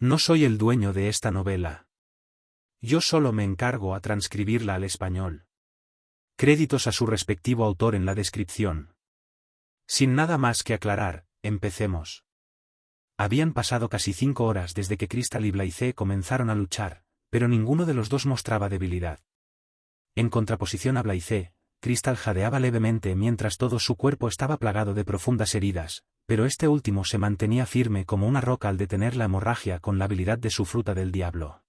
No soy el dueño de esta novela. Yo solo me encargo a transcribirla al español. Créditos a su respectivo autor en la descripción. Sin nada más que aclarar, empecemos. Habían pasado casi 5 horas desde que Crystal y Blythe comenzaron a luchar, pero ninguno de los dos mostraba debilidad. En contraposición a Blythe, Crystal jadeaba levemente mientras todo su cuerpo estaba plagado de profundas heridas, pero este último se mantenía firme como una roca al detener la hemorragia con la habilidad de su fruta del diablo.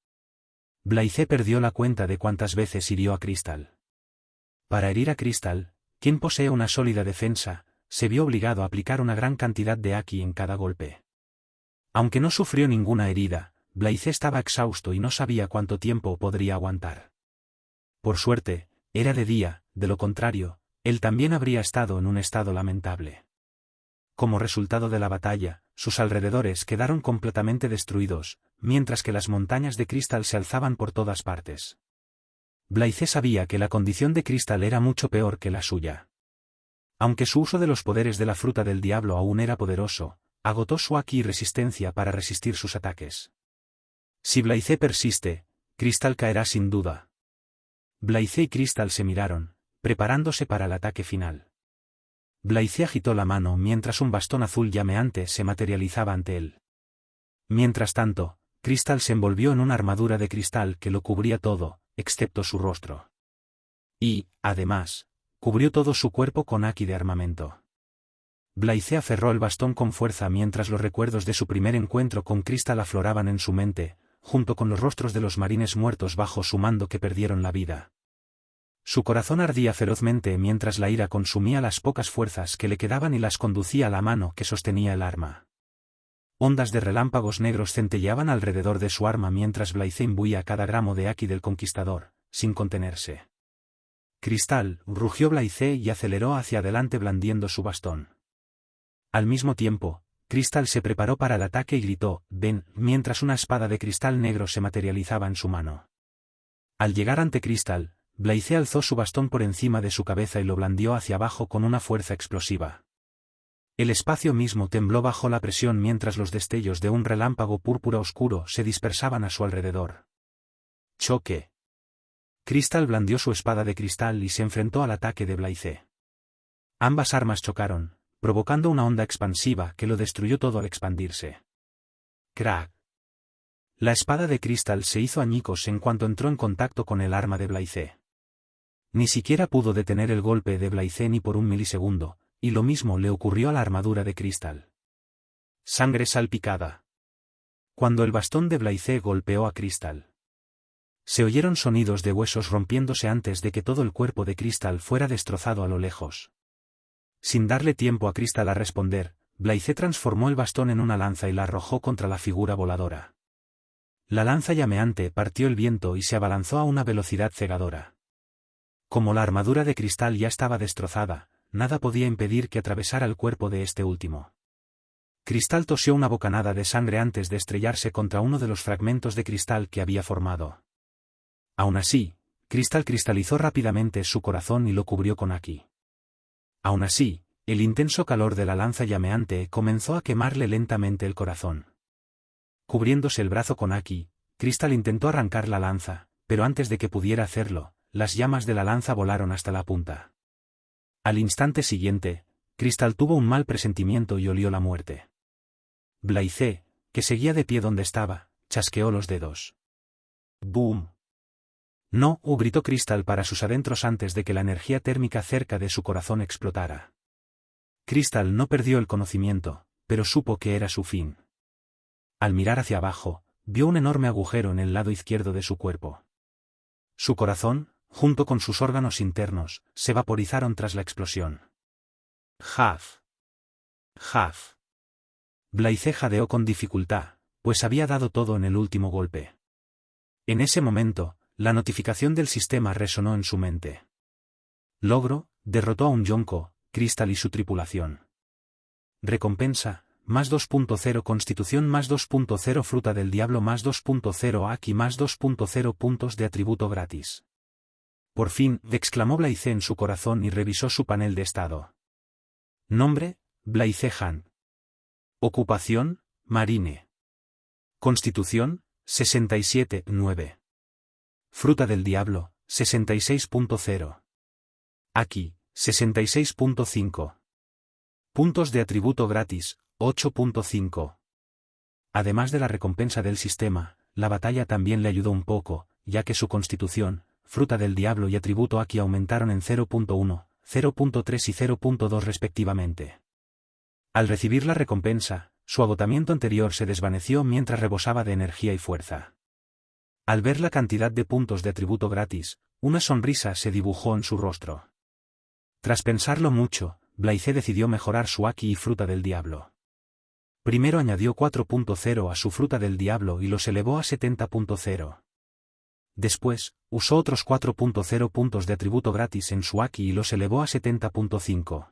Blythe perdió la cuenta de cuántas veces hirió a Crystal. Para herir a Crystal, quien posee una sólida defensa, se vio obligado a aplicar una gran cantidad de Haki en cada golpe. Aunque no sufrió ninguna herida, Blythe estaba exhausto y no sabía cuánto tiempo podría aguantar. Por suerte, era de día, de lo contrario, él también habría estado en un estado lamentable. Como resultado de la batalla, sus alrededores quedaron completamente destruidos, mientras que las montañas de Crystal se alzaban por todas partes. Blythe sabía que la condición de Crystal era mucho peor que la suya. Aunque su uso de los poderes de la fruta del diablo aún era poderoso, agotó su Haki y resistencia para resistir sus ataques. Si Blythe persiste, Crystal caerá sin duda. Blythe y Crystal se miraron, preparándose para el ataque final. Blythe agitó la mano mientras un bastón azul llameante se materializaba ante él. Mientras tanto, Crystal se envolvió en una armadura de cristal que lo cubría todo, excepto su rostro. Y, además, cubrió todo su cuerpo con Haki de armamento. Blythe aferró el bastón con fuerza mientras los recuerdos de su primer encuentro con Crystal afloraban en su mente, junto con los rostros de los marines muertos bajo su mando que perdieron la vida. Su corazón ardía ferozmente mientras la ira consumía las pocas fuerzas que le quedaban y las conducía a la mano que sostenía el arma. Ondas de relámpagos negros centelleaban alrededor de su arma mientras Blythe imbuía cada gramo de Haki del conquistador, sin contenerse. Crystal, rugió Blythe y aceleró hacia adelante blandiendo su bastón. Al mismo tiempo, Crystal se preparó para el ataque y gritó, «Ven», mientras una espada de cristal negro se materializaba en su mano. Al llegar ante Crystal, Blythe alzó su bastón por encima de su cabeza y lo blandió hacia abajo con una fuerza explosiva. El espacio mismo tembló bajo la presión mientras los destellos de un relámpago púrpura oscuro se dispersaban a su alrededor. Choque. Crystal blandió su espada de cristal y se enfrentó al ataque de Blythe. Ambas armas chocaron, provocando una onda expansiva que lo destruyó todo al expandirse. Crack. La espada de Crystal se hizo añicos en cuanto entró en contacto con el arma de Blythe. Ni siquiera pudo detener el golpe de Blythe ni por un milisegundo, y lo mismo le ocurrió a la armadura de Crystal. Sangre salpicada. Cuando el bastón de Blythe golpeó a Crystal, se oyeron sonidos de huesos rompiéndose antes de que todo el cuerpo de Crystal fuera destrozado a lo lejos. Sin darle tiempo a Crystal a responder, Blythe transformó el bastón en una lanza y la arrojó contra la figura voladora. La lanza llameante partió el viento y se abalanzó a una velocidad cegadora. Como la armadura de Crystal ya estaba destrozada, nada podía impedir que atravesara el cuerpo de este último. Crystal tosió una bocanada de sangre antes de estrellarse contra uno de los fragmentos de cristal que había formado. Aún así, Crystal cristalizó rápidamente su corazón y lo cubrió con Haki. Aún así, el intenso calor de la lanza llameante comenzó a quemarle lentamente el corazón. Cubriéndose el brazo con Haki, Crystal intentó arrancar la lanza, pero antes de que pudiera hacerlo, las llamas de la lanza volaron hasta la punta. Al instante siguiente, Crystal tuvo un mal presentimiento y olió la muerte. Blythe, que seguía de pie donde estaba, chasqueó los dedos. ¡Boom! No, gritó Crystal para sus adentros antes de que la energía térmica cerca de su corazón explotara. Crystal no perdió el conocimiento, pero supo que era su fin. Al mirar hacia abajo, vio un enorme agujero en el lado izquierdo de su cuerpo. Su corazón, junto con sus órganos internos, se vaporizaron tras la explosión. Jaf. Jaf. Blythe jadeó con dificultad, pues había dado todo en el último golpe. En ese momento, la notificación del sistema resonó en su mente. Logro, derrotó a un Yonko, Crystal y su tripulación. Recompensa, más 2.0 Constitución más 2.0 Fruta del Diablo más 2.0 Haki más 2.0 puntos de atributo gratis. Por fin, exclamó Blythe en su corazón y revisó su panel de estado. Nombre, Blythe Han. Ocupación, marine. Constitución, 67,9. Fruta del diablo, 66,0. Aquí, 66,5. Puntos de atributo gratis, 8,5. Además de la recompensa del sistema, la batalla también le ayudó un poco, ya que su constitución, fruta del diablo y atributo aquí aumentaron en 0,1, 0,3 y 0,2 respectivamente. Al recibir la recompensa, su agotamiento anterior se desvaneció mientras rebosaba de energía y fuerza. Al ver la cantidad de puntos de atributo gratis, una sonrisa se dibujó en su rostro. Tras pensarlo mucho, Blaise decidió mejorar su Aki y fruta del diablo. Primero añadió 4,0 a su fruta del diablo y los elevó a 70,0. Después, usó otros 4,0 puntos de atributo gratis en su Aki y los elevó a 70,5.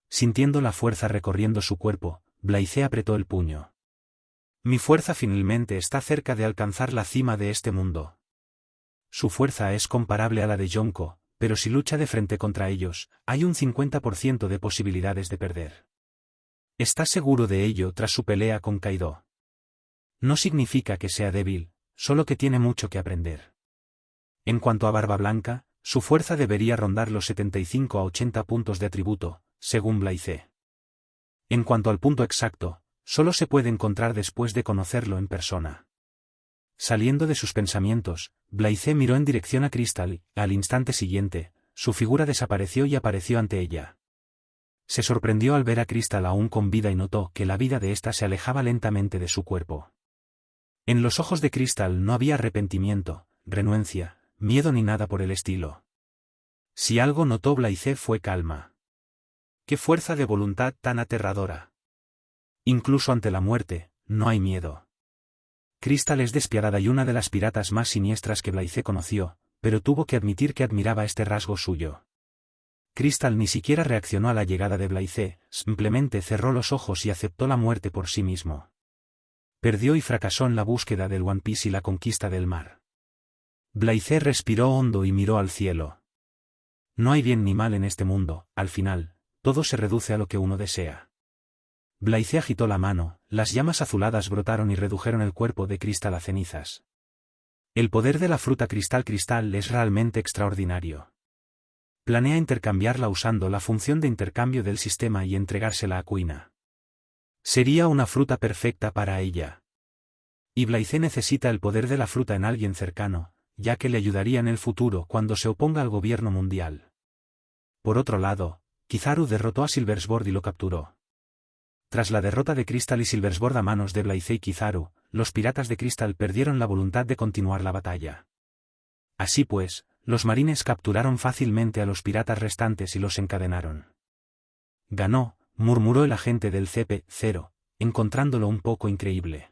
Sintiendo la fuerza recorriendo su cuerpo, Blaise apretó el puño. Mi fuerza finalmente está cerca de alcanzar la cima de este mundo. Su fuerza es comparable a la de Yonko, pero si lucha de frente contra ellos, hay un 50% de posibilidades de perder. Está seguro de ello tras su pelea con Kaido. No significa que sea débil, solo que tiene mucho que aprender. En cuanto a Barba Blanca, su fuerza debería rondar los 75 a 80 puntos de atributo, según Blaise. En cuanto al punto exacto, solo se puede encontrar después de conocerlo en persona. Saliendo de sus pensamientos, Blaise miró en dirección a Crystal y, al instante siguiente, su figura desapareció y apareció ante ella. Se sorprendió al ver a Crystal aún con vida y notó que la vida de ésta se alejaba lentamente de su cuerpo. En los ojos de Crystal no había arrepentimiento, renuencia, miedo ni nada por el estilo. Si algo notó Blaise fue calma. ¡Qué fuerza de voluntad tan aterradora! Incluso ante la muerte, no hay miedo. Crystal es despiadada y una de las piratas más siniestras que Blaise conoció, pero tuvo que admitir que admiraba este rasgo suyo. Crystal ni siquiera reaccionó a la llegada de Blaise, simplemente cerró los ojos y aceptó la muerte por sí mismo. Perdió y fracasó en la búsqueda del One Piece y la conquista del mar. Blaise respiró hondo y miró al cielo. No hay bien ni mal en este mundo, al final, todo se reduce a lo que uno desea. Blaise agitó la mano, las llamas azuladas brotaron y redujeron el cuerpo de Crystal a cenizas. El poder de la fruta cristal es realmente extraordinario. Planea intercambiarla usando la función de intercambio del sistema y entregársela a Kuina. Sería una fruta perfecta para ella. Y Blaise necesita el poder de la fruta en alguien cercano, ya que le ayudaría en el futuro cuando se oponga al gobierno mundial. Por otro lado, Kizaru derrotó a Silversword y lo capturó. Tras la derrota de Crystal y Silversword a manos de Blaise y Kizaru, los piratas de Crystal perdieron la voluntad de continuar la batalla. Así pues, los marines capturaron fácilmente a los piratas restantes y los encadenaron. Ganó, murmuró el agente del CP0, encontrándolo un poco increíble.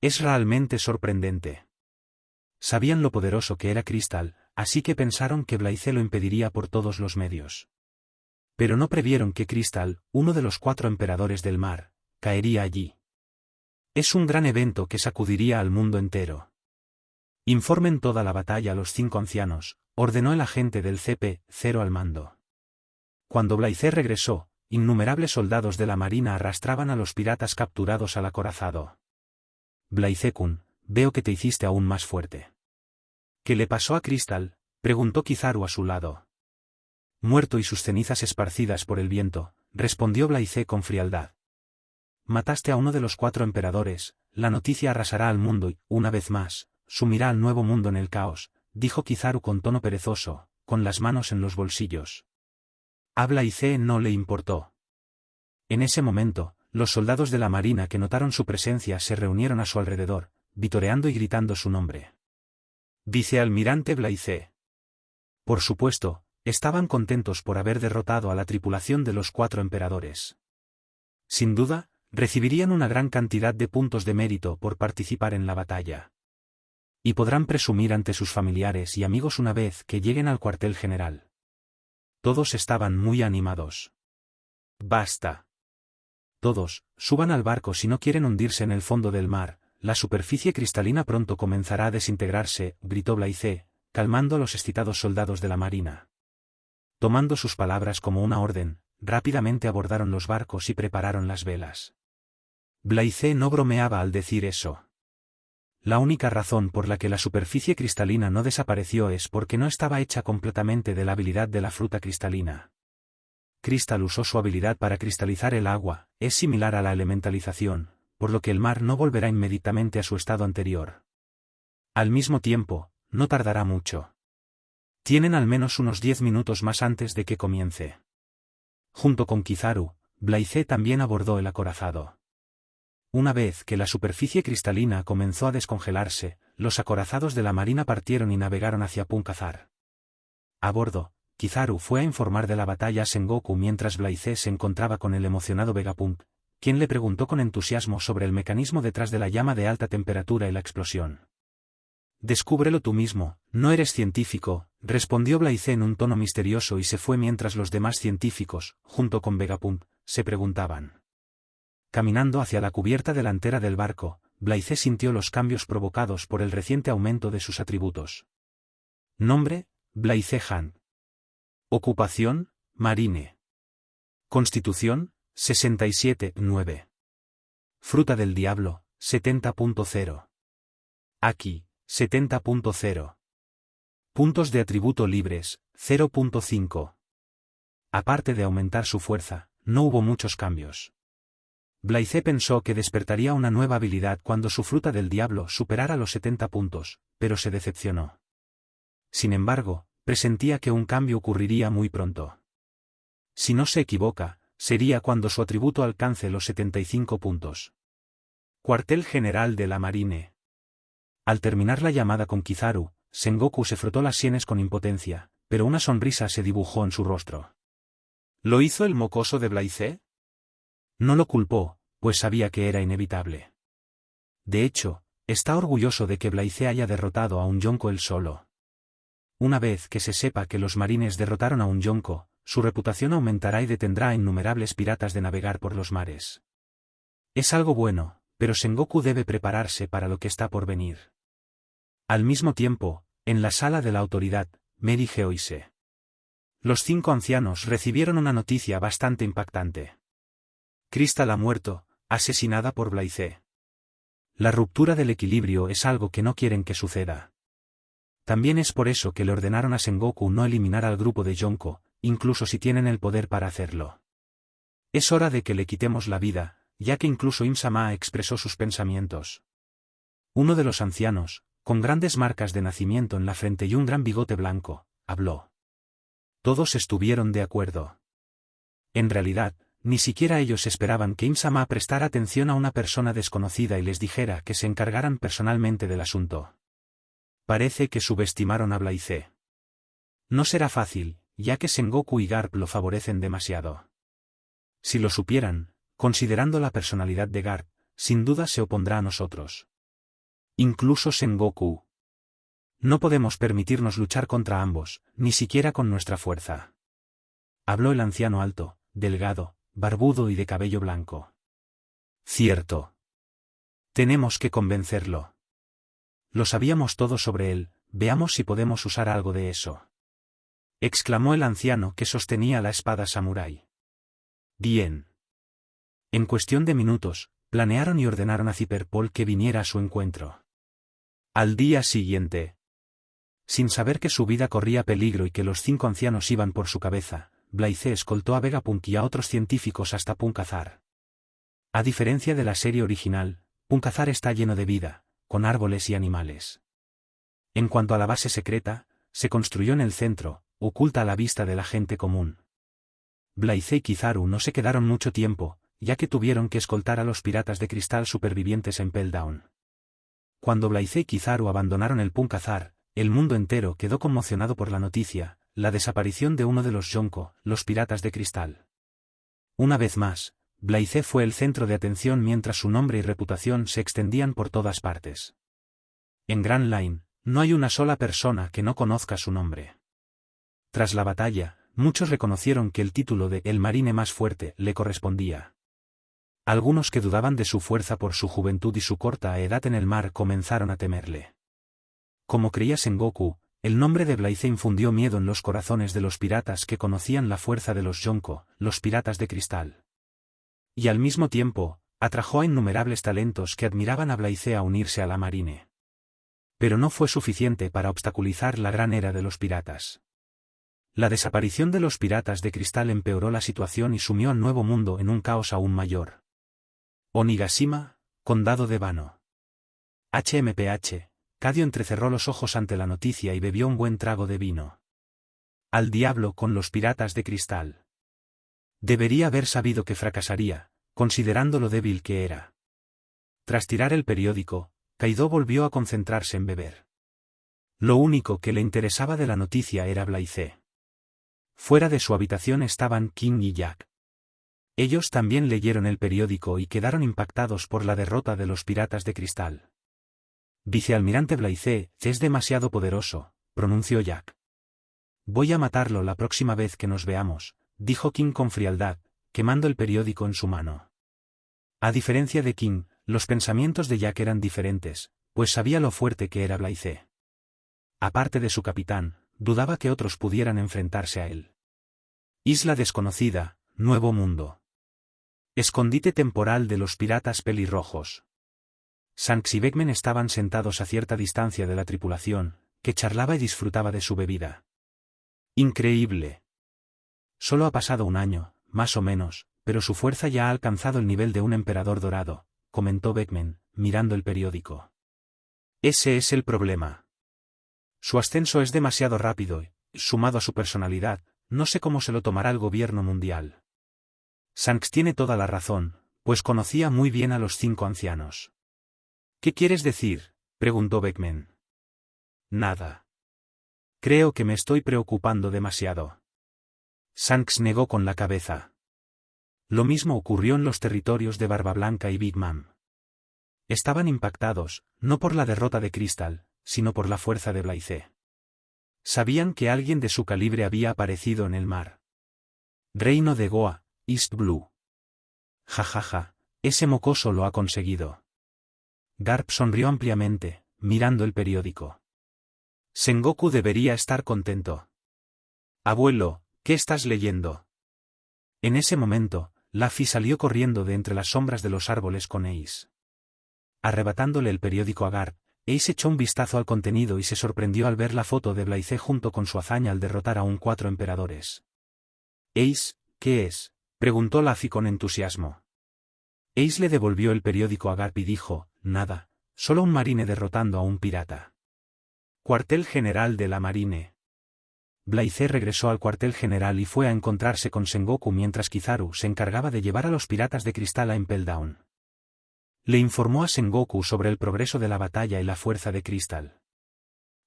Es realmente sorprendente. Sabían lo poderoso que era Crystal, así que pensaron que Blaise lo impediría por todos los medios. Pero no previeron que Crystal, uno de los 4 emperadores del mar, caería allí. Es un gran evento que sacudiría al mundo entero. Informen toda la batalla a los 5 ancianos, ordenó el agente del CP0 al mando. Cuando Blaise regresó, innumerables soldados de la marina arrastraban a los piratas capturados al acorazado. Blaise-kun, veo que te hiciste aún más fuerte. ¿Qué le pasó a Crystal?, preguntó Kizaru a su lado. Muerto y sus cenizas esparcidas por el viento, respondió Blaise con frialdad. Mataste a uno de los 4 emperadores, la noticia arrasará al mundo y, una vez más, sumirá al nuevo mundo en el caos, dijo Kizaru con tono perezoso, con las manos en los bolsillos. A Blaise no le importó. En ese momento, los soldados de la marina que notaron su presencia se reunieron a su alrededor, vitoreando y gritando su nombre. Vicealmirante Blaise. Por supuesto, estaban contentos por haber derrotado a la tripulación de los 4 emperadores. Sin duda, recibirían una gran cantidad de puntos de mérito por participar en la batalla. Y podrán presumir ante sus familiares y amigos una vez que lleguen al cuartel general. Todos estaban muy animados. Basta. Todos, suban al barco si no quieren hundirse en el fondo del mar, la superficie cristalina pronto comenzará a desintegrarse, gritó Blaise, calmando a los excitados soldados de la marina. Tomando sus palabras como una orden, rápidamente abordaron los barcos y prepararon las velas. Blaise no bromeaba al decir eso. La única razón por la que la superficie cristalina no desapareció es porque no estaba hecha completamente de la habilidad de la fruta cristalina. Crystal usó su habilidad para cristalizar el agua, es similar a la elementalización, por lo que el mar no volverá inmediatamente a su estado anterior. Al mismo tiempo, no tardará mucho. Tienen al menos unos 10 minutos más antes de que comience. Junto con Kizaru, Blaise también abordó el acorazado. Una vez que la superficie cristalina comenzó a descongelarse, los acorazados de la marina partieron y navegaron hacia Punkazar. A bordo, Kizaru fue a informar de la batalla a Sengoku mientras Blaise se encontraba con el emocionado Vegapunk, quien le preguntó con entusiasmo sobre el mecanismo detrás de la llama de alta temperatura y la explosión. «Descúbrelo tú mismo, no eres científico», respondió Blaise en un tono misterioso y se fue mientras los demás científicos, junto con Vegapunk, se preguntaban. Caminando hacia la cubierta delantera del barco, Blaise sintió los cambios provocados por el reciente aumento de sus atributos. Nombre, Blaise Han. Ocupación, marine. Constitución, 67,9. Fruta del diablo, 70.0. Aquí, 70.0. Puntos de atributo libres, 0.5. Aparte de aumentar su fuerza, no hubo muchos cambios. Blaise pensó que despertaría una nueva habilidad cuando su fruta del diablo superara los 70 puntos, pero se decepcionó. Sin embargo, presentía que un cambio ocurriría muy pronto. Si no se equivoca, sería cuando su atributo alcance los 75 puntos. Cuartel General de la Marine. Al terminar la llamada con Kizaru, Sengoku se frotó las sienes con impotencia, pero una sonrisa se dibujó en su rostro. ¿Lo hizo el mocoso de Blaise? No lo culpó, pues sabía que era inevitable. De hecho, está orgulloso de que Blaise haya derrotado a un Yonko él solo. Una vez que se sepa que los marines derrotaron a un Yonko, su reputación aumentará y detendrá a innumerables piratas de navegar por los mares. Es algo bueno, pero Sengoku debe prepararse para lo que está por venir. Al mismo tiempo, en la sala de la autoridad, Mary Geoise. Los 5 ancianos recibieron una noticia bastante impactante. Crystal ha muerto, asesinada por Blaise. La ruptura del equilibrio es algo que no quieren que suceda. También es por eso que le ordenaron a Sengoku no eliminar al grupo de Yonko, incluso si tienen el poder para hacerlo. Es hora de que le quitemos la vida, ya que incluso Im-sama expresó sus pensamientos. Uno de los ancianos, con grandes marcas de nacimiento en la frente y un gran bigote blanco, habló. Todos estuvieron de acuerdo. En realidad, ni siquiera ellos esperaban que Im-sama prestara atención a una persona desconocida y les dijera que se encargaran personalmente del asunto. Parece que subestimaron a Blaise. No será fácil, ya que Sengoku y Garp lo favorecen demasiado. Si lo supieran, considerando la personalidad de Garp, sin duda se opondrá a nosotros. Incluso Sengoku. No podemos permitirnos luchar contra ambos, ni siquiera con nuestra fuerza. Habló el anciano alto, delgado, barbudo y de cabello blanco. Cierto. Tenemos que convencerlo. Lo sabíamos todo sobre él, veamos si podemos usar algo de eso. Exclamó el anciano que sostenía la espada samurái. Bien. En cuestión de minutos, planearon y ordenaron a Zipperpol que viniera a su encuentro. Al día siguiente. Sin saber que su vida corría peligro y que los 5 ancianos iban por su cabeza, Blaise escoltó a Vegapunk y a otros científicos hasta Punkazar. A diferencia de la serie original, Punkazar está lleno de vida, con árboles y animales. En cuanto a la base secreta, se construyó en el centro, oculta a la vista de la gente común. Blaise y Kizaru no se quedaron mucho tiempo, ya que tuvieron que escoltar a los piratas de cristal supervivientes en Peldown. Cuando Blaise y Kizaru abandonaron el Punkazar, el mundo entero quedó conmocionado por la noticia, la desaparición de uno de los Yonko, los piratas de cristal. Una vez más, Blaise fue el centro de atención mientras su nombre y reputación se extendían por todas partes. En Grand Line, no hay una sola persona que no conozca su nombre. Tras la batalla, muchos reconocieron que el título de «el marine más fuerte» le correspondía. Algunos que dudaban de su fuerza por su juventud y su corta edad en el mar comenzaron a temerle. Como creía Sengoku, el nombre de Blaise infundió miedo en los corazones de los piratas que conocían la fuerza de los Yonko, los piratas de cristal. Y al mismo tiempo, Atrajo a innumerables talentos que admiraban a Blythe a unirse a la Marine. Pero no fue suficiente para obstaculizar la gran era de los piratas. La desaparición de los piratas de cristal empeoró la situación y sumió al Nuevo Mundo en un caos aún mayor. Onigashima, Condado de Wano. HMPH, Cadio entrecerró los ojos ante la noticia y bebió un buen trago de vino. Al diablo con los piratas de cristal. Debería haber sabido que fracasaría, considerando lo débil que era. Tras tirar el periódico, Kaido volvió a concentrarse en beber. Lo único que le interesaba de la noticia era Blythe. Fuera de su habitación estaban King y Jack. Ellos también leyeron el periódico y quedaron impactados por la derrota de los piratas de cristal. Vicealmirante Blythe es demasiado poderoso, pronunció Jack. Voy a matarlo la próxima vez que nos veamos, dijo King con frialdad, quemando el periódico en su mano. A diferencia de King, los pensamientos de Jack eran diferentes, pues sabía lo fuerte que era Blythe. Aparte de su capitán, dudaba que otros pudieran enfrentarse a él. Isla desconocida, Nuevo Mundo. Escondite temporal de los piratas pelirrojos. Shanks y Beckman estaban sentados a cierta distancia de la tripulación, que charlaba y disfrutaba de su bebida. Increíble. Solo ha pasado un año, más o menos, pero su fuerza ya ha alcanzado el nivel de un emperador dorado, comentó Beckman, mirando el periódico. Ese es el problema. Su ascenso es demasiado rápido y, sumado a su personalidad, no sé cómo se lo tomará el gobierno mundial. Shanks tiene toda la razón, pues conocía muy bien a los 5 ancianos. ¿Qué quieres decir?, preguntó Beckman. Nada. Creo que me estoy preocupando demasiado. Shanks negó con la cabeza. Lo mismo ocurrió en los territorios de Barba Blanca y Big Mom. Estaban impactados, no por la derrota de Crystal, sino por la fuerza de Blythe. Sabían que alguien de su calibre había aparecido en el mar. Reino de Goa, East Blue. Jajaja, ese mocoso lo ha conseguido. Garp sonrió ampliamente, mirando el periódico. Sengoku debería estar contento. Abuelo, ¿qué estás leyendo? En ese momento, Luffy salió corriendo de entre las sombras de los árboles con Ace. Arrebatándole el periódico a Garp, Ace echó un vistazo al contenido y se sorprendió al ver la foto de Blythe junto con su hazaña al derrotar a un 4 emperadores. Ace, ¿qué es?, preguntó Luffy con entusiasmo. Ace le devolvió el periódico a Garp y dijo, nada, solo un marine derrotando a un pirata. Cuartel General de la Marine. Blythe regresó al cuartel general y fue a encontrarse con Sengoku mientras Kizaru se encargaba de llevar a los piratas de cristal a Impel Down. Le informó a Sengoku sobre el progreso de la batalla y la fuerza de Crystal.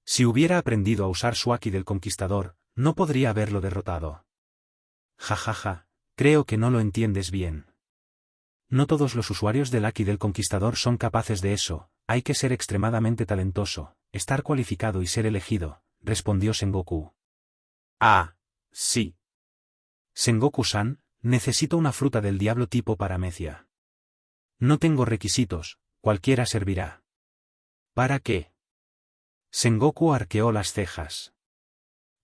Si hubiera aprendido a usar su Haki del Conquistador, no podría haberlo derrotado. Jajaja, creo que no lo entiendes bien. No todos los usuarios del Haki del Conquistador son capaces de eso, hay que ser extremadamente talentoso, estar cualificado y ser elegido, respondió Sengoku. Ah, sí. Sengoku-san, necesito una fruta del diablo tipo paramecia. No tengo requisitos, cualquiera servirá. ¿Para qué? Sengoku arqueó las cejas.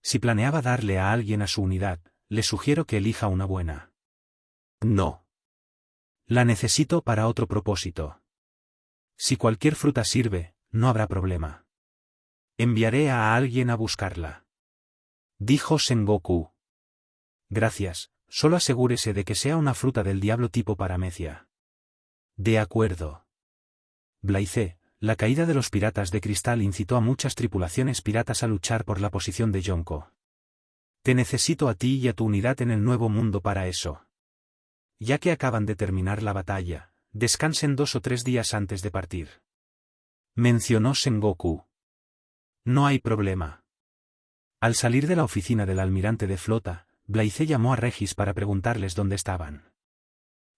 Si planeaba darle a alguien a su unidad, le sugiero que elija una buena. No. La necesito para otro propósito. Si cualquier fruta sirve, no habrá problema. Enviaré a alguien a buscarla. Dijo Sengoku. Gracias, solo asegúrese de que sea una fruta del diablo tipo paramecia. De acuerdo. Blythe, la caída de los piratas de cristal incitó a muchas tripulaciones piratas a luchar por la posición de Yonko. Te necesito a ti y a tu unidad en el Nuevo Mundo para eso. Ya que acaban de terminar la batalla, descansen 2 o 3 días antes de partir. Mencionó Sengoku. No hay problema. Al salir de la oficina del almirante de flota, Blythe llamó a Regis para preguntarles dónde estaban.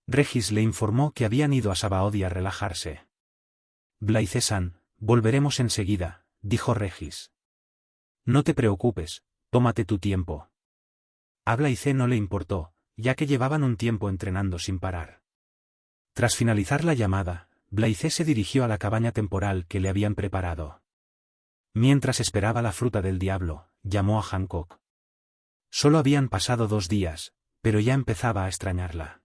Regis le informó que habían ido a Sabaody a relajarse. Blythe-san, volveremos enseguida, dijo Regis. No te preocupes, tómate tu tiempo. A Blythe no le importó, ya que llevaban un tiempo entrenando sin parar. Tras finalizar la llamada, Blythe se dirigió a la cabaña temporal que le habían preparado. Mientras esperaba la fruta del diablo, llamó a Hancock. Solo habían pasado 2 días, pero ya empezaba a extrañarla.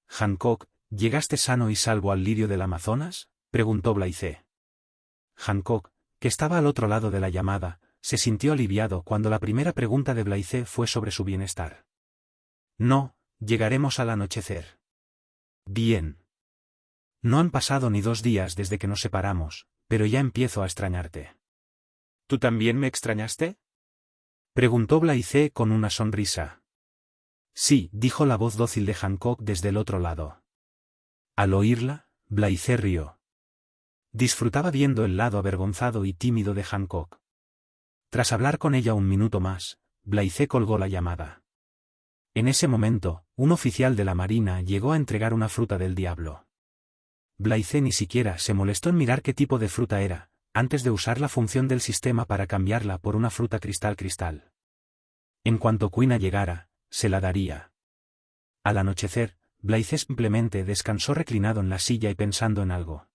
Hancock, ¿Llegaste sano y salvo al lirio del Amazonas?, preguntó Blythe. Hancock, que estaba al otro lado de la llamada, se sintió aliviado cuando la primera pregunta de Blythe fue sobre su bienestar. No, llegaremos al anochecer. Bien. No han pasado ni 2 días desde que nos separamos, pero ya empiezo a extrañarte. ¿Tú también me extrañaste?, preguntó Blythe con una sonrisa. Sí, dijo la voz dócil de Hancock desde el otro lado. Al oírla, Blythe rió. Disfrutaba viendo el lado avergonzado y tímido de Hancock. Tras hablar con ella un minuto más, Blythe colgó la llamada. En ese momento, un oficial de la Marina llegó a entregar una fruta del diablo. Blythe ni siquiera se molestó en mirar qué tipo de fruta era, antes de usar la función del sistema para cambiarla por una fruta cristal. En cuanto Quina llegara, se la daría. Al anochecer, Blythe simplemente descansó reclinado en la silla y pensando en algo.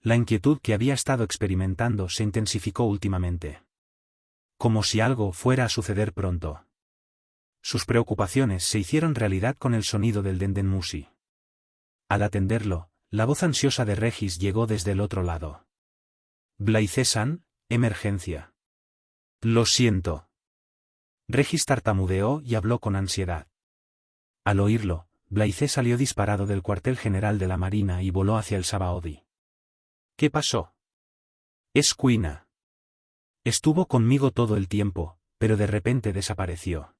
La inquietud que había estado experimentando se intensificó últimamente. Como si algo fuera a suceder pronto. Sus preocupaciones se hicieron realidad con el sonido del dendenmusi. Al atenderlo, la voz ansiosa de Regis llegó desde el otro lado. Blythe-san, emergencia. Lo siento. Regis tartamudeó y habló con ansiedad. Al oírlo, Blythe salió disparado del cuartel general de la Marina y voló hacia el Sabaody. ¿Qué pasó? Es Quina. Estuvo conmigo todo el tiempo, pero de repente desapareció.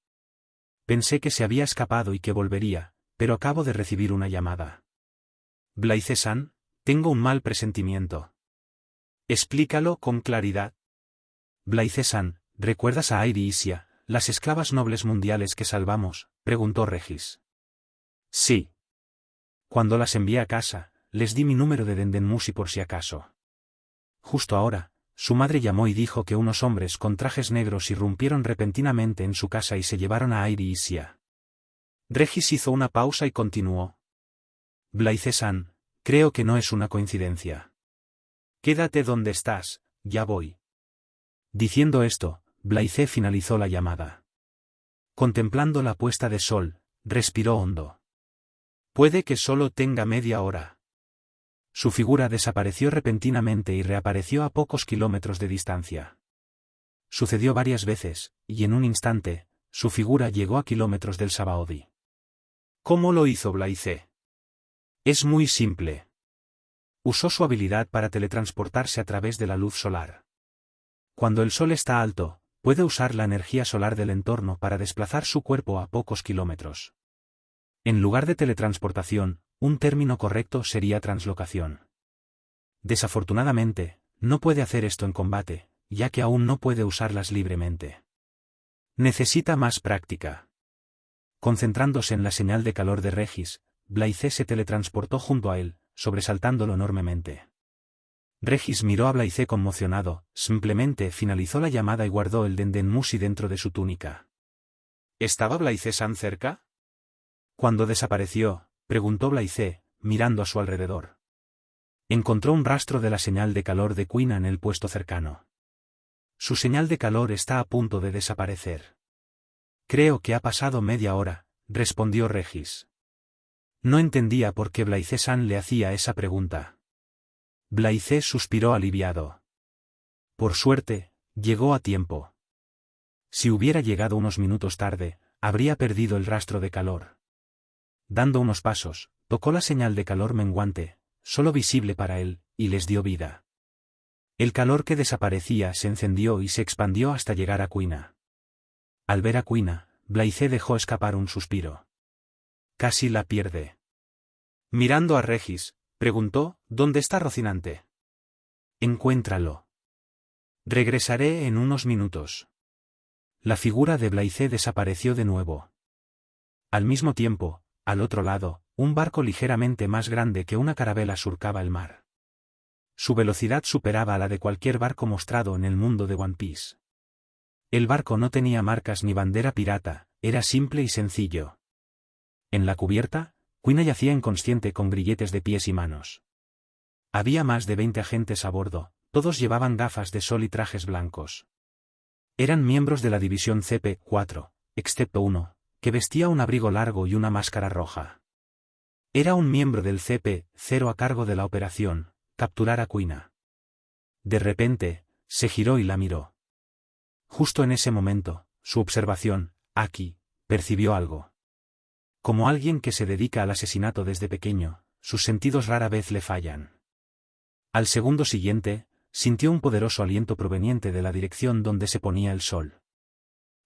Pensé que se había escapado y que volvería, pero acabo de recibir una llamada. Blythe-san, tengo un mal presentimiento. Explícalo con claridad. Blythe-san, ¿recuerdas a Airi y Sia, las esclavas nobles mundiales que salvamos?, preguntó Regis. Sí. Cuando las envié a casa, les di mi número de dendenmusi por si acaso. Justo ahora, su madre llamó y dijo que unos hombres con trajes negros irrumpieron repentinamente en su casa y se llevaron a Airi y Sia. Regis hizo una pausa y continuó. Blythe-san, creo que no es una coincidencia. Quédate donde estás, ya voy. Diciendo esto, Blythe finalizó la llamada. Contemplando la puesta de sol, respiró hondo. Puede que solo tenga media hora. Su figura desapareció repentinamente y reapareció a pocos kilómetros de distancia. Sucedió varias veces, y en un instante, su figura llegó a kilómetros del Sabaody. ¿Cómo lo hizo Blythe? Es muy simple. Usó su habilidad para teletransportarse a través de la luz solar. Cuando el sol está alto, puede usar la energía solar del entorno para desplazar su cuerpo a pocos kilómetros. En lugar de teletransportación, un término correcto sería translocación. Desafortunadamente, no puede hacer esto en combate, ya que aún no puede usarlas libremente. Necesita más práctica. Concentrándose en la señal de calor de Regis, Blythe se teletransportó junto a él, sobresaltándolo enormemente. Regis miró a Blythe conmocionado, simplemente finalizó la llamada y guardó el dendenmusi dentro de su túnica. ¿Estaba Blythe-san cerca? Cuando desapareció, preguntó Blythe, mirando a su alrededor. Encontró un rastro de la señal de calor de Quina en el puesto cercano. Su señal de calor está a punto de desaparecer. Creo que ha pasado media hora, respondió Regis. No entendía por qué Blythe-san le hacía esa pregunta. Blythe suspiró aliviado. Por suerte, llegó a tiempo. Si hubiera llegado unos minutos tarde, habría perdido el rastro de calor. Dando unos pasos, tocó la señal de calor menguante, solo visible para él, y les dio vida. El calor que desaparecía se encendió y se expandió hasta llegar a Quina. Al ver a Quina, Blythe dejó escapar un suspiro. Casi la pierde. Mirando a Regis, preguntó, ¿dónde está Rocinante? Encuéntralo. Regresaré en unos minutos. La figura de Blythe desapareció de nuevo. Al mismo tiempo, al otro lado, un barco ligeramente más grande que una carabela surcaba el mar. Su velocidad superaba a la de cualquier barco mostrado en el mundo de One Piece. El barco no tenía marcas ni bandera pirata, era simple y sencillo. En la cubierta, Quina yacía inconsciente con grilletes de pies y manos. Había más de 20 agentes a bordo, todos llevaban gafas de sol y trajes blancos. Eran miembros de la división CP-4, excepto uno, que vestía un abrigo largo y una máscara roja. Era un miembro del CP-0 a cargo de la operación, capturar a Kuina. De repente, se giró y la miró. Justo en ese momento, su observación, Aki, percibió algo. Como alguien que se dedica al asesinato desde pequeño, sus sentidos rara vez le fallan. Al segundo siguiente, sintió un poderoso aliento proveniente de la dirección donde se ponía el sol.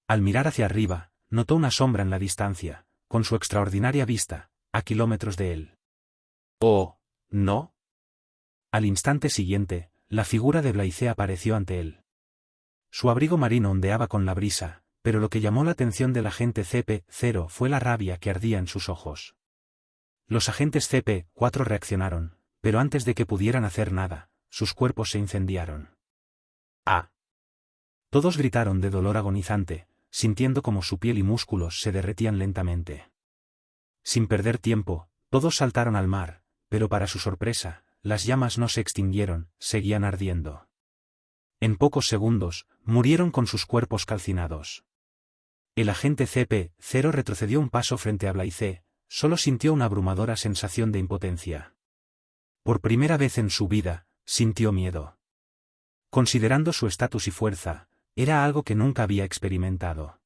Al mirar hacia arriba, notó una sombra en la distancia, con su extraordinaria vista, a kilómetros de él. ¡Oh, no! Al instante siguiente, la figura de Blaise apareció ante él. Su abrigo marino ondeaba con la brisa, pero lo que llamó la atención del agente CP-0 fue la rabia que ardía en sus ojos. Los agentes CP-4 reaccionaron, pero antes de que pudieran hacer nada, sus cuerpos se incendiaron. ¡Ah! Todos gritaron de dolor agonizante, sintiendo como su piel y músculos se derretían lentamente. Sin perder tiempo, todos saltaron al mar, pero para su sorpresa, las llamas no se extinguieron, seguían ardiendo. En pocos segundos, murieron con sus cuerpos calcinados. El agente CP-0 retrocedió un paso frente a Blaise, solo sintió una abrumadora sensación de impotencia. Por primera vez en su vida, sintió miedo. Considerando su estatus y fuerza, era algo que nunca había experimentado.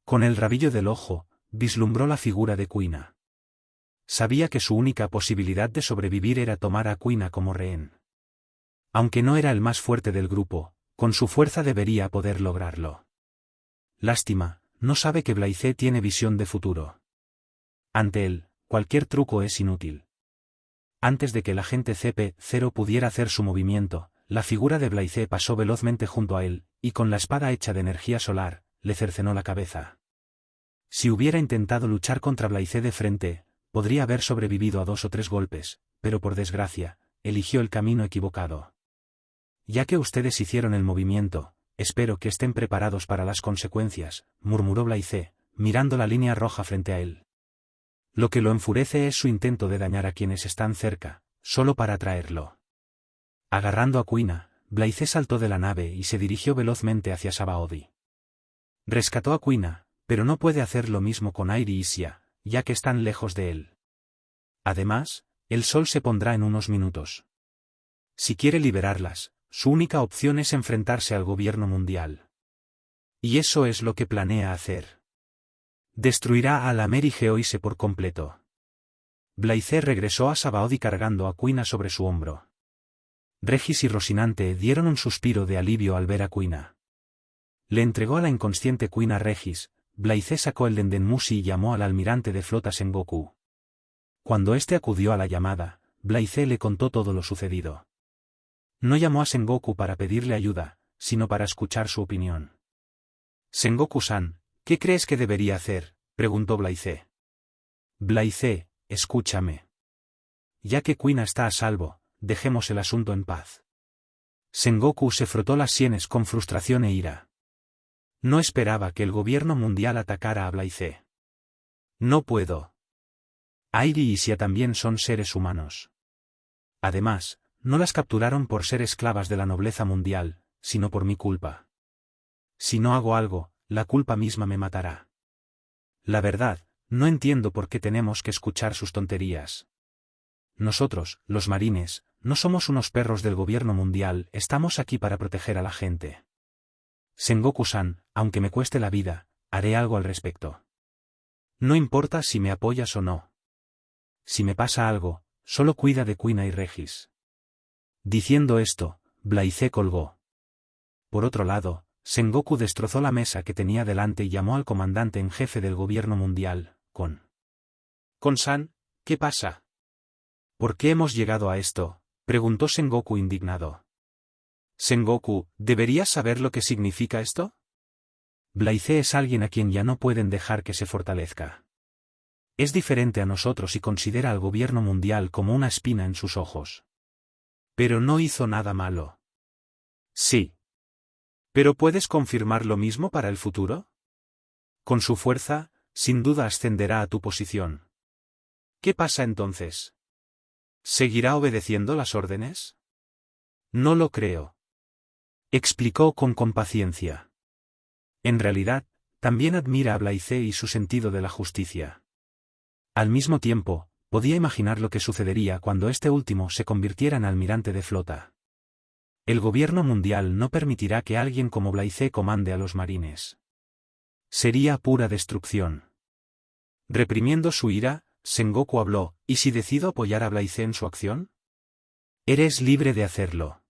Con el rabillo del ojo, vislumbró la figura de Kuina. Sabía que su única posibilidad de sobrevivir era tomar a Kuina como rehén. Aunque no era el más fuerte del grupo, con su fuerza debería poder lograrlo. Lástima, no sabe que Blaise tiene visión de futuro. Ante él, cualquier truco es inútil. Antes de que el agente CP-0 pudiera hacer su movimiento, la figura de Blaise pasó velozmente junto a él, y con la espada hecha de energía solar, le cercenó la cabeza. Si hubiera intentado luchar contra Blaise de frente, podría haber sobrevivido a 2 o 3 golpes, pero por desgracia, eligió el camino equivocado. Ya que ustedes hicieron el movimiento, espero que estén preparados para las consecuencias, murmuró Blaise, mirando la línea roja frente a él. Lo que lo enfurece es su intento de dañar a quienes están cerca, solo para atraerlo. Agarrando a Kuina, Blaise saltó de la nave y se dirigió velozmente hacia Sabaody. Rescató a Kuina, pero no puede hacer lo mismo con Airi y Sia, ya que están lejos de él. Además, el sol se pondrá en unos minutos. Si quiere liberarlas, su única opción es enfrentarse al gobierno mundial. Y eso es lo que planea hacer. Destruirá a la Mary Geoise por completo. Blaise regresó a Sabaody cargando a Kuina sobre su hombro. Regis y Rocinante dieron un suspiro de alivio al ver a Kuina. Le entregó a la inconsciente Kuina a Regis. Blaise sacó el Dendenmushi y llamó al almirante de flota Sengoku. Cuando éste acudió a la llamada, Blaise le contó todo lo sucedido. No llamó a Sengoku para pedirle ayuda, sino para escuchar su opinión. Sengoku-san, ¿qué crees que debería hacer?, preguntó Blaise. Blaise, escúchame. Ya que Kuina está a salvo, dejemos el asunto en paz. Sengoku se frotó las sienes con frustración e ira. No esperaba que el gobierno mundial atacara a Blaise. No puedo. Airi y Sia también son seres humanos. Además, no las capturaron por ser esclavas de la nobleza mundial, sino por mi culpa. Si no hago algo, la culpa misma me matará. La verdad, no entiendo por qué tenemos que escuchar sus tonterías. Nosotros, los marines, no somos unos perros del gobierno mundial, estamos aquí para proteger a la gente. Sengoku-san, aunque me cueste la vida, haré algo al respecto. No importa si me apoyas o no. Si me pasa algo, solo cuida de Kuina y Regis. Diciendo esto, Blaise colgó. Por otro lado, Sengoku destrozó la mesa que tenía delante y llamó al comandante en jefe del gobierno mundial, Kon-san, ¿qué pasa? ¿Por qué hemos llegado a esto?, preguntó Sengoku indignado. Sengoku, ¿deberías saber lo que significa esto? Blaise es alguien a quien ya no pueden dejar que se fortalezca. Es diferente a nosotros y considera al gobierno mundial como una espina en sus ojos. Pero no hizo nada malo. Sí. ¿Pero puedes confirmar lo mismo para el futuro? Con su fuerza, sin duda ascenderá a tu posición. ¿Qué pasa entonces? ¿Seguirá obedeciendo las órdenes? No lo creo. Explicó con compaciencia. En realidad, también admira a Blaise y su sentido de la justicia. Al mismo tiempo, Podía imaginar lo que sucedería cuando este último se convirtiera en almirante de flota. El gobierno mundial no permitirá que alguien como Blythe comande a los marines. Sería pura destrucción. Reprimiendo su ira, Sengoku habló: ¿y si decido apoyar a Blythe en su acción? Eres libre de hacerlo.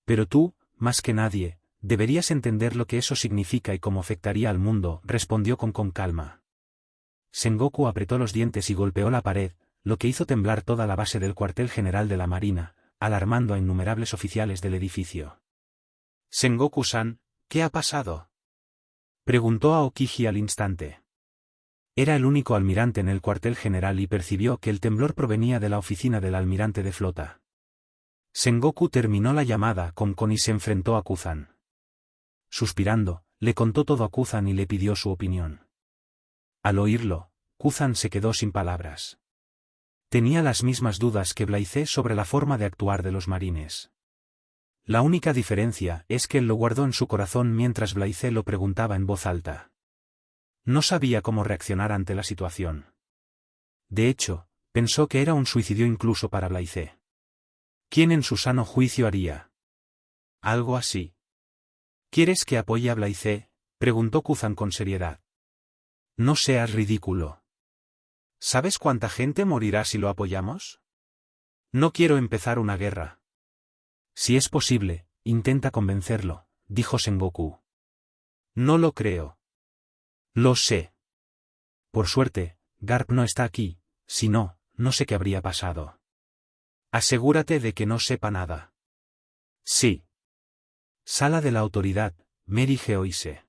Pero tú, más que nadie, deberías entender lo que eso significa y cómo afectaría al mundo, respondió con calma. Sengoku apretó los dientes y golpeó la pared, lo que hizo temblar toda la base del cuartel general de la Marina, alarmando a innumerables oficiales del edificio. Sengoku-san, ¿qué ha pasado?, preguntó Aokiji al instante. Era el único almirante en el cuartel general y percibió que el temblor provenía de la oficina del almirante de flota. Sengoku terminó la llamada con y se enfrentó a Kuzan. Suspirando, le contó todo a Kuzan y le pidió su opinión. Al oírlo, Kuzan se quedó sin palabras. Tenía las mismas dudas que Blythe sobre la forma de actuar de los marines. La única diferencia es que él lo guardó en su corazón mientras Blythe lo preguntaba en voz alta. No sabía cómo reaccionar ante la situación. De hecho, pensó que era un suicidio incluso para Blythe. ¿Quién en su sano juicio haría algo así? ¿Quieres que apoye a Blythe?, preguntó Kuzan con seriedad. No seas ridículo. ¿Sabes cuánta gente morirá si lo apoyamos? No quiero empezar una guerra. Si es posible, intenta convencerlo, dijo Sengoku. No lo creo. Lo sé. Por suerte, Garp no está aquí, si no, no sé qué habría pasado. Asegúrate de que no sepa nada. Sí. Sala de la autoridad, Mary Geoise.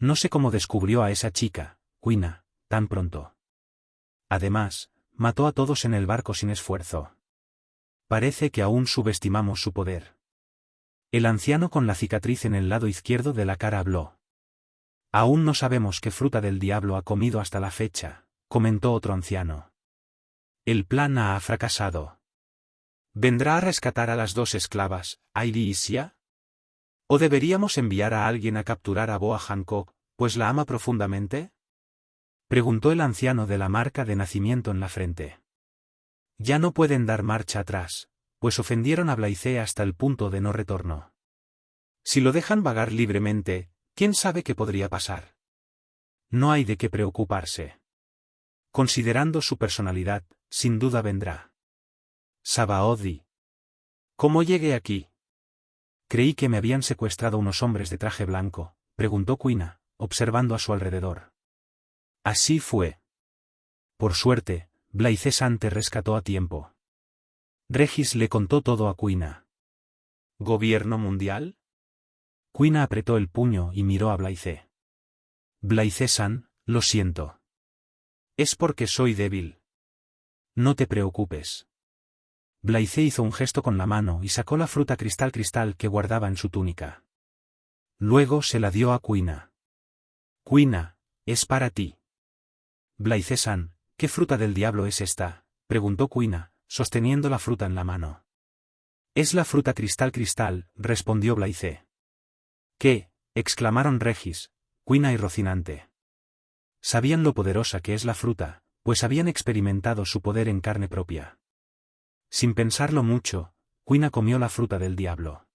No sé cómo descubrió a esa chica, Kuina, tan pronto. Además, mató a todos en el barco sin esfuerzo. Parece que aún subestimamos su poder. El anciano con la cicatriz en el lado izquierdo de la cara habló. Aún no sabemos qué fruta del diablo ha comido hasta la fecha, comentó otro anciano. El plan ha fracasado. ¿Vendrá a rescatar a las dos esclavas, Airi y Sia? ¿O deberíamos enviar a alguien a capturar a Boa Hancock, pues la ama profundamente? Preguntó el anciano de la marca de nacimiento en la frente. Ya no pueden dar marcha atrás, pues ofendieron a Blythe hasta el punto de no retorno. Si lo dejan vagar libremente, ¿quién sabe qué podría pasar? No hay de qué preocuparse. Considerando su personalidad, sin duda vendrá. Sabaody. ¿Cómo llegué aquí? Creí que me habían secuestrado unos hombres de traje blanco, preguntó Kuina, observando a su alrededor. Así fue. Por suerte, Blythe-san te rescató a tiempo. Regis le contó todo a Kuina. ¿Gobierno mundial? Kuina apretó el puño y miró a Blythe. Blythe-san, lo siento. Es porque soy débil. No te preocupes. Blythe hizo un gesto con la mano y sacó la fruta cristal que guardaba en su túnica. Luego se la dio a Kuina. Kuina, es para ti. Blythe-san, ¿qué fruta del diablo es esta?, preguntó Kuina, sosteniendo la fruta en la mano. Es la fruta cristal, respondió Blythe. ¿Qué?, exclamaron Regis, Kuina y Rocinante. Sabían lo poderosa que es la fruta, pues habían experimentado su poder en carne propia. Sin pensarlo mucho, Kuina comió la fruta del diablo.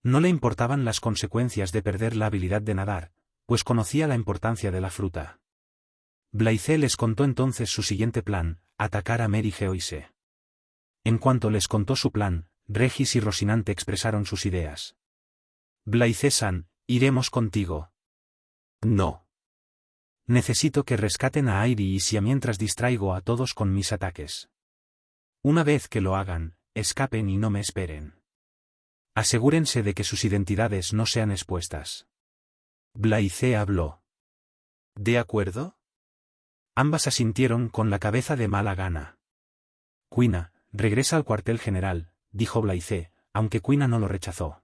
No le importaban las consecuencias de perder la habilidad de nadar, pues conocía la importancia de la fruta. Blythe les contó entonces su siguiente plan, atacar a Mary Geoise. En cuanto les contó su plan, Regis y Rocinante expresaron sus ideas. Blythe-san, iremos contigo. No. Necesito que rescaten a Airi y Sia mientras distraigo a todos con mis ataques. Una vez que lo hagan, escapen y no me esperen. Asegúrense de que sus identidades no sean expuestas. Blythe habló. ¿De acuerdo? Ambas asintieron con la cabeza de mala gana. Kuina, regresa al cuartel general, dijo Blythe, aunque Kuina no lo rechazó.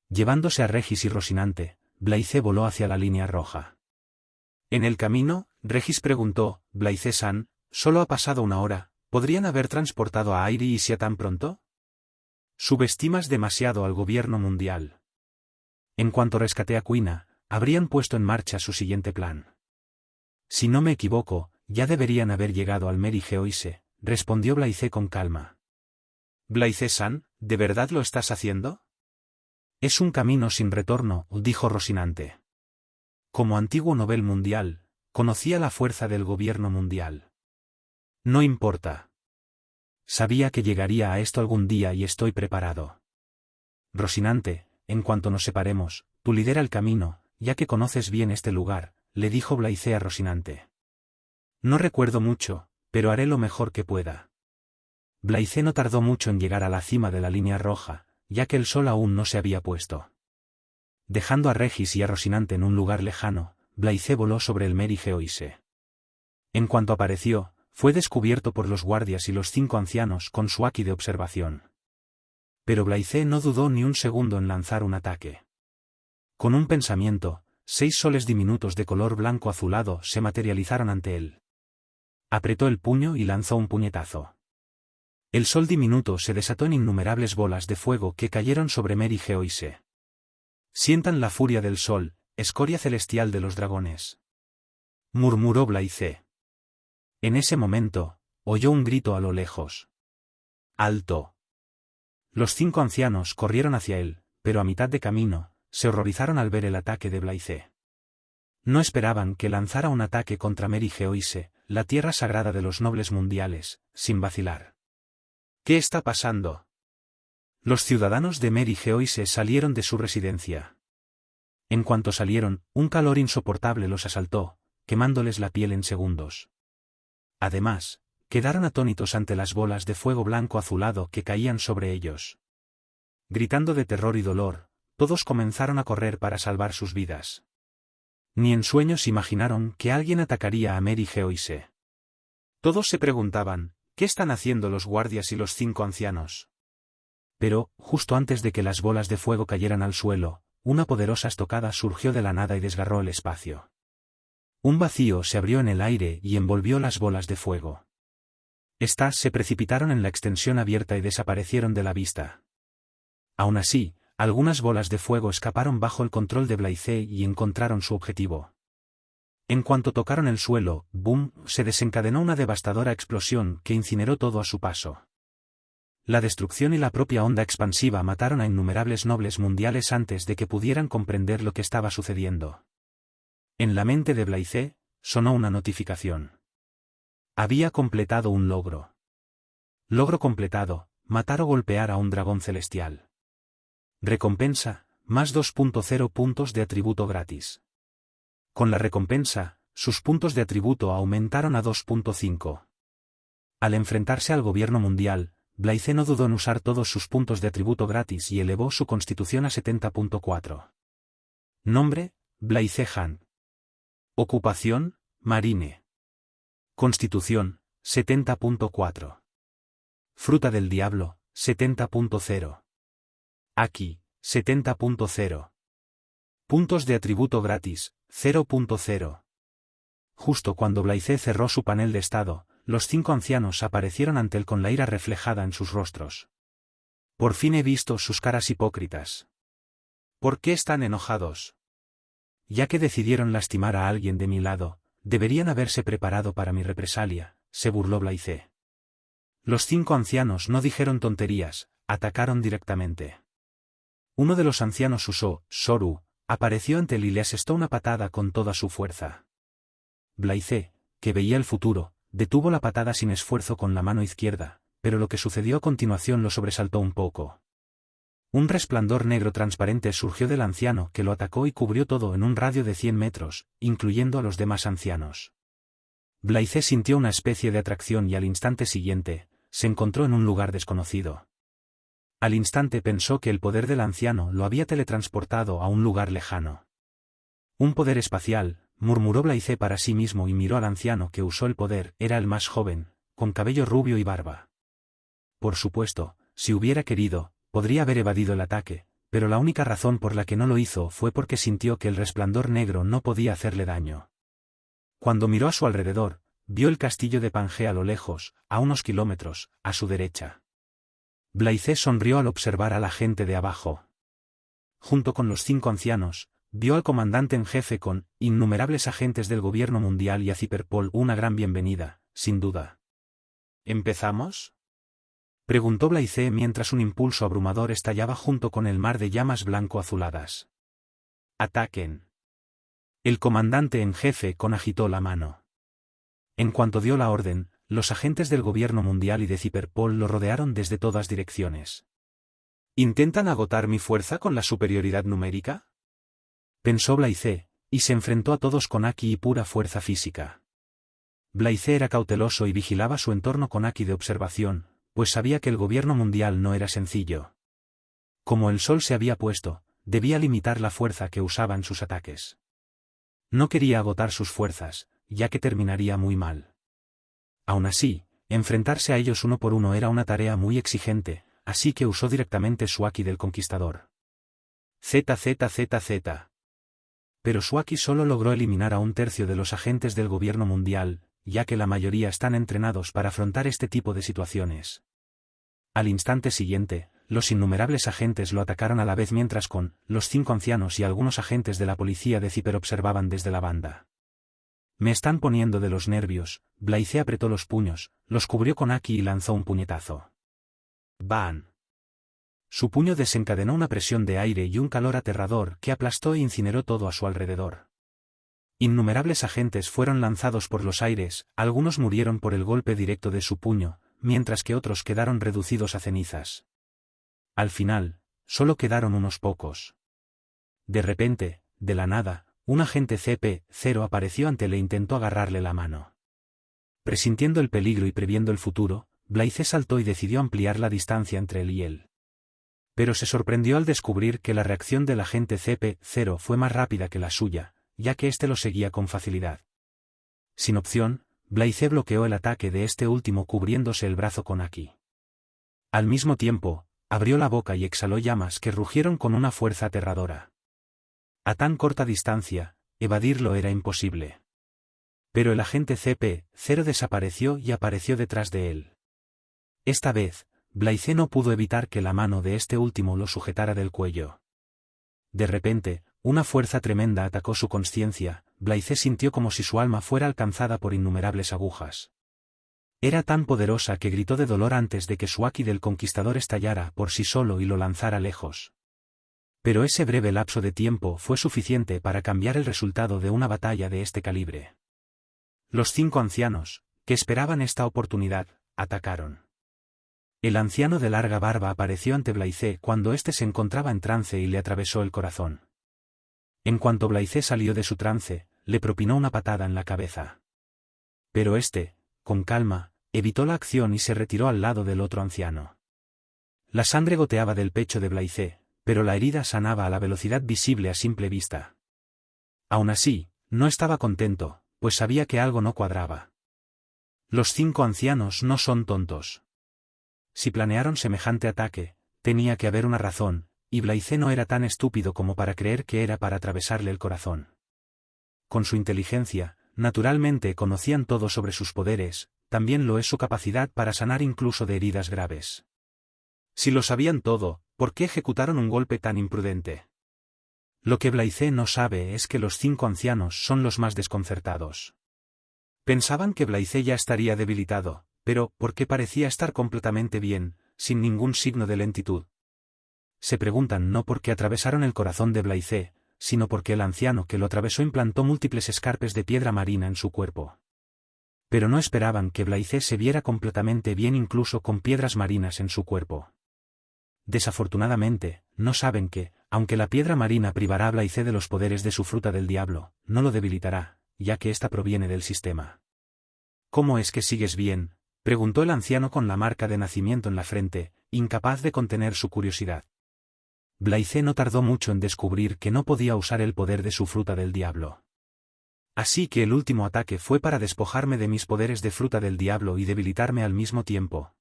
Llevándose a Regis y Rocinante, Blythe voló hacia la línea roja. En el camino, Regis preguntó, Blythe-san, solo ha pasado una hora, ¿podrían haber transportado a Airi y Sia tan pronto? Subestimas demasiado al gobierno mundial. En cuanto rescaté a Kuina, habrían puesto en marcha su siguiente plan. Si no me equivoco, Ya deberían haber llegado al Mary Geoise, respondió Blythe con calma. Blythe-san, ¿de verdad lo estás haciendo? Es un camino sin retorno, dijo Rocinante. Como antiguo Nobel mundial, conocía la fuerza del gobierno mundial. No importa. Sabía que llegaría a esto algún día y estoy preparado. Rocinante, en cuanto nos separemos, tú lidera el camino, ya que conoces bien este lugar, le dijo Blythe a Rocinante. No recuerdo mucho, pero haré lo mejor que pueda. Blythe no tardó mucho en llegar a la cima de la línea roja, ya que el sol aún no se había puesto. Dejando a Regis y a Rocinante en un lugar lejano, Blythe voló sobre el Mary Geoise. En cuanto apareció, fue descubierto por los guardias y los 5 ancianos con su haki de observación. Pero Blythe no dudó ni un segundo en lanzar un ataque. Con un pensamiento, 6 soles diminutos de color blanco azulado se materializaron ante él. Apretó el puño y lanzó un puñetazo. El sol diminuto se desató en innumerables bolas de fuego que cayeron sobre Mary Geoise. Sientan la furia del sol, escoria celestial de los dragones. Murmuró Blythe. En ese momento, oyó un grito a lo lejos. ¡Alto! Los 5 ancianos corrieron hacia él, pero a mitad de camino, se horrorizaron al ver el ataque de Blythe. No esperaban que lanzara un ataque contra Mary Geoise, la tierra sagrada de los nobles mundiales, sin vacilar. ¿Qué está pasando? Los ciudadanos de Mary Geoise salieron de su residencia. En cuanto salieron, un calor insoportable los asaltó, quemándoles la piel en segundos. Además, quedaron atónitos ante las bolas de fuego blanco azulado que caían sobre ellos. Gritando de terror y dolor, todos comenzaron a correr para salvar sus vidas. Ni en sueños imaginaron que alguien atacaría a Mary Geoise. Todos se preguntaban, ¿qué están haciendo los guardias y los 5 ancianos? Pero, justo antes de que las bolas de fuego cayeran al suelo, una poderosa estocada surgió de la nada y desgarró el espacio. Un vacío se abrió en el aire y envolvió las bolas de fuego. Estas se precipitaron en la extensión abierta y desaparecieron de la vista. Aún así, algunas bolas de fuego escaparon bajo el control de Blythe y encontraron su objetivo. En cuanto tocaron el suelo, ¡boom!, se desencadenó una devastadora explosión que incineró todo a su paso. La destrucción y la propia onda expansiva mataron a innumerables nobles mundiales antes de que pudieran comprender lo que estaba sucediendo. En la mente de Blythe, sonó una notificación. Había completado un logro. Logro completado, matar o golpear a un dragón celestial. Recompensa, más 2.0 puntos de atributo gratis. Con la recompensa, sus puntos de atributo aumentaron a 2.5. Al enfrentarse al gobierno mundial, Blythe no dudó en usar todos sus puntos de atributo gratis y elevó su constitución a 70.4. Nombre, Blythe Han. Ocupación, marine. Constitución, 70.4. Fruta del diablo, 70.0. Aquí, 70.0. Puntos de atributo gratis, 0.0. Justo cuando Blythe cerró su panel de estado, los 5 ancianos aparecieron ante él con la ira reflejada en sus rostros. Por fin he visto sus caras hipócritas. ¿Por qué están enojados? Ya que decidieron lastimar a alguien de mi lado, deberían haberse preparado para mi represalia, se burló Blythe. Los 5 ancianos no dijeron tonterías, atacaron directamente. Uno de los ancianos usó, Soru, apareció ante él y le asestó una patada con toda su fuerza. Blythe, que veía el futuro, detuvo la patada sin esfuerzo con la mano izquierda, pero lo que sucedió a continuación lo sobresaltó un poco. Un resplandor negro transparente surgió del anciano que lo atacó y cubrió todo en un radio de 100 metros, incluyendo a los demás ancianos. Blythe sintió una especie de atracción y al instante siguiente, se encontró en un lugar desconocido. Al instante pensó que el poder del anciano lo había teletransportado a un lugar lejano. Un poder espacial, murmuró Blythe para sí mismo y miró al anciano que usó el poder, era el más joven, con cabello rubio y barba. Por supuesto, si hubiera querido, podría haber evadido el ataque, pero la única razón por la que no lo hizo fue porque sintió que el resplandor negro no podía hacerle daño. Cuando miró a su alrededor, vio el castillo de Pangea a lo lejos, a unos kilómetros, a su derecha. Blythe sonrió al observar a la gente de abajo. Junto con los 5 ancianos, vio al comandante en jefe con innumerables agentes del gobierno mundial y a Cyberpol una gran bienvenida, sin duda. ¿Empezamos?, preguntó Blythe mientras un impulso abrumador estallaba junto con el mar de llamas blanco-azuladas. «¡Ataquen!». El comandante en jefe con agitó la mano. En cuanto dio la orden, los agentes del gobierno mundial y de Cyberpol lo rodearon desde todas direcciones. ¿Intentan agotar mi fuerza con la superioridad numérica?, pensó Blythe, y se enfrentó a todos con haki y pura fuerza física. Blythe era cauteloso y vigilaba su entorno con haki de observación, pues sabía que el gobierno mundial no era sencillo. Como el sol se había puesto, debía limitar la fuerza que usaba en sus ataques. No quería agotar sus fuerzas, ya que terminaría muy mal. Aún así, enfrentarse a ellos uno por uno era una tarea muy exigente, así que usó directamente su haki del conquistador. ZZZZ. Pero su haki solo logró eliminar a un tercio de los agentes del gobierno mundial, ya que la mayoría están entrenados para afrontar este tipo de situaciones. Al instante siguiente, los innumerables agentes lo atacaron a la vez mientras los 5 ancianos y algunos agentes de la policía de Cyber observaban desde la banda. «Me están poniendo de los nervios», Blythe apretó los puños, los cubrió con haki y lanzó un puñetazo. ¡Bam! Su puño desencadenó una presión de aire y un calor aterrador que aplastó e incineró todo a su alrededor. Innumerables agentes fueron lanzados por los aires, algunos murieron por el golpe directo de su puño, mientras que otros quedaron reducidos a cenizas. Al final, solo quedaron unos pocos. De repente, de la nada, un agente CP-0 apareció ante él e intentó agarrarle la mano. Presintiendo el peligro y previendo el futuro, Blythe saltó y decidió ampliar la distancia entre él y él. Pero se sorprendió al descubrir que la reacción del agente CP-0 fue más rápida que la suya, ya que éste lo seguía con facilidad. Sin opción, Blythe bloqueó el ataque de este último cubriéndose el brazo con haki. Al mismo tiempo, abrió la boca y exhaló llamas que rugieron con una fuerza aterradora. A tan corta distancia, evadirlo era imposible. Pero el agente CP-0 desapareció y apareció detrás de él. Esta vez, Blythe no pudo evitar que la mano de este último lo sujetara del cuello. De repente, una fuerza tremenda atacó su consciencia. Blythe sintió como si su alma fuera alcanzada por innumerables agujas. Era tan poderosa que gritó de dolor antes de que su haki del conquistador estallara por sí solo y lo lanzara lejos. Pero ese breve lapso de tiempo fue suficiente para cambiar el resultado de una batalla de este calibre. Los 5 ancianos, que esperaban esta oportunidad, atacaron. El anciano de larga barba apareció ante Blythe cuando éste se encontraba en trance y le atravesó el corazón. En cuanto Blythe salió de su trance, le propinó una patada en la cabeza. Pero éste, con calma, evitó la acción y se retiró al lado del otro anciano. La sangre goteaba del pecho de Blythe, pero la herida sanaba a la velocidad visible a simple vista. Aún así, no estaba contento, pues sabía que algo no cuadraba. Los 5 ancianos no son tontos. Si planearon semejante ataque, tenía que haber una razón, y Blythe no era tan estúpido como para creer que era para atravesarle el corazón. Con su inteligencia, naturalmente conocían todo sobre sus poderes, también lo es su capacidad para sanar incluso de heridas graves. Si lo sabían todo, ¿por qué ejecutaron un golpe tan imprudente? Lo que Blythe no sabe es que los 5 ancianos son los más desconcertados. Pensaban que Blythe ya estaría debilitado, pero ¿por qué parecía estar completamente bien, sin ningún signo de lentitud? Se preguntan no porque atravesaron el corazón de Blythe, sino porque el anciano que lo atravesó implantó múltiples escarpes de piedra marina en su cuerpo. Pero no esperaban que Blythe se viera completamente bien incluso con piedras marinas en su cuerpo. Desafortunadamente, no saben que, aunque la piedra marina privará a Blythe de los poderes de su fruta del diablo, no lo debilitará, ya que ésta proviene del sistema. ¿Cómo es que sigues bien?, preguntó el anciano con la marca de nacimiento en la frente, incapaz de contener su curiosidad. Blythe no tardó mucho en descubrir que no podía usar el poder de su fruta del diablo. Así que el último ataque fue para despojarme de mis poderes de fruta del diablo y debilitarme al mismo tiempo.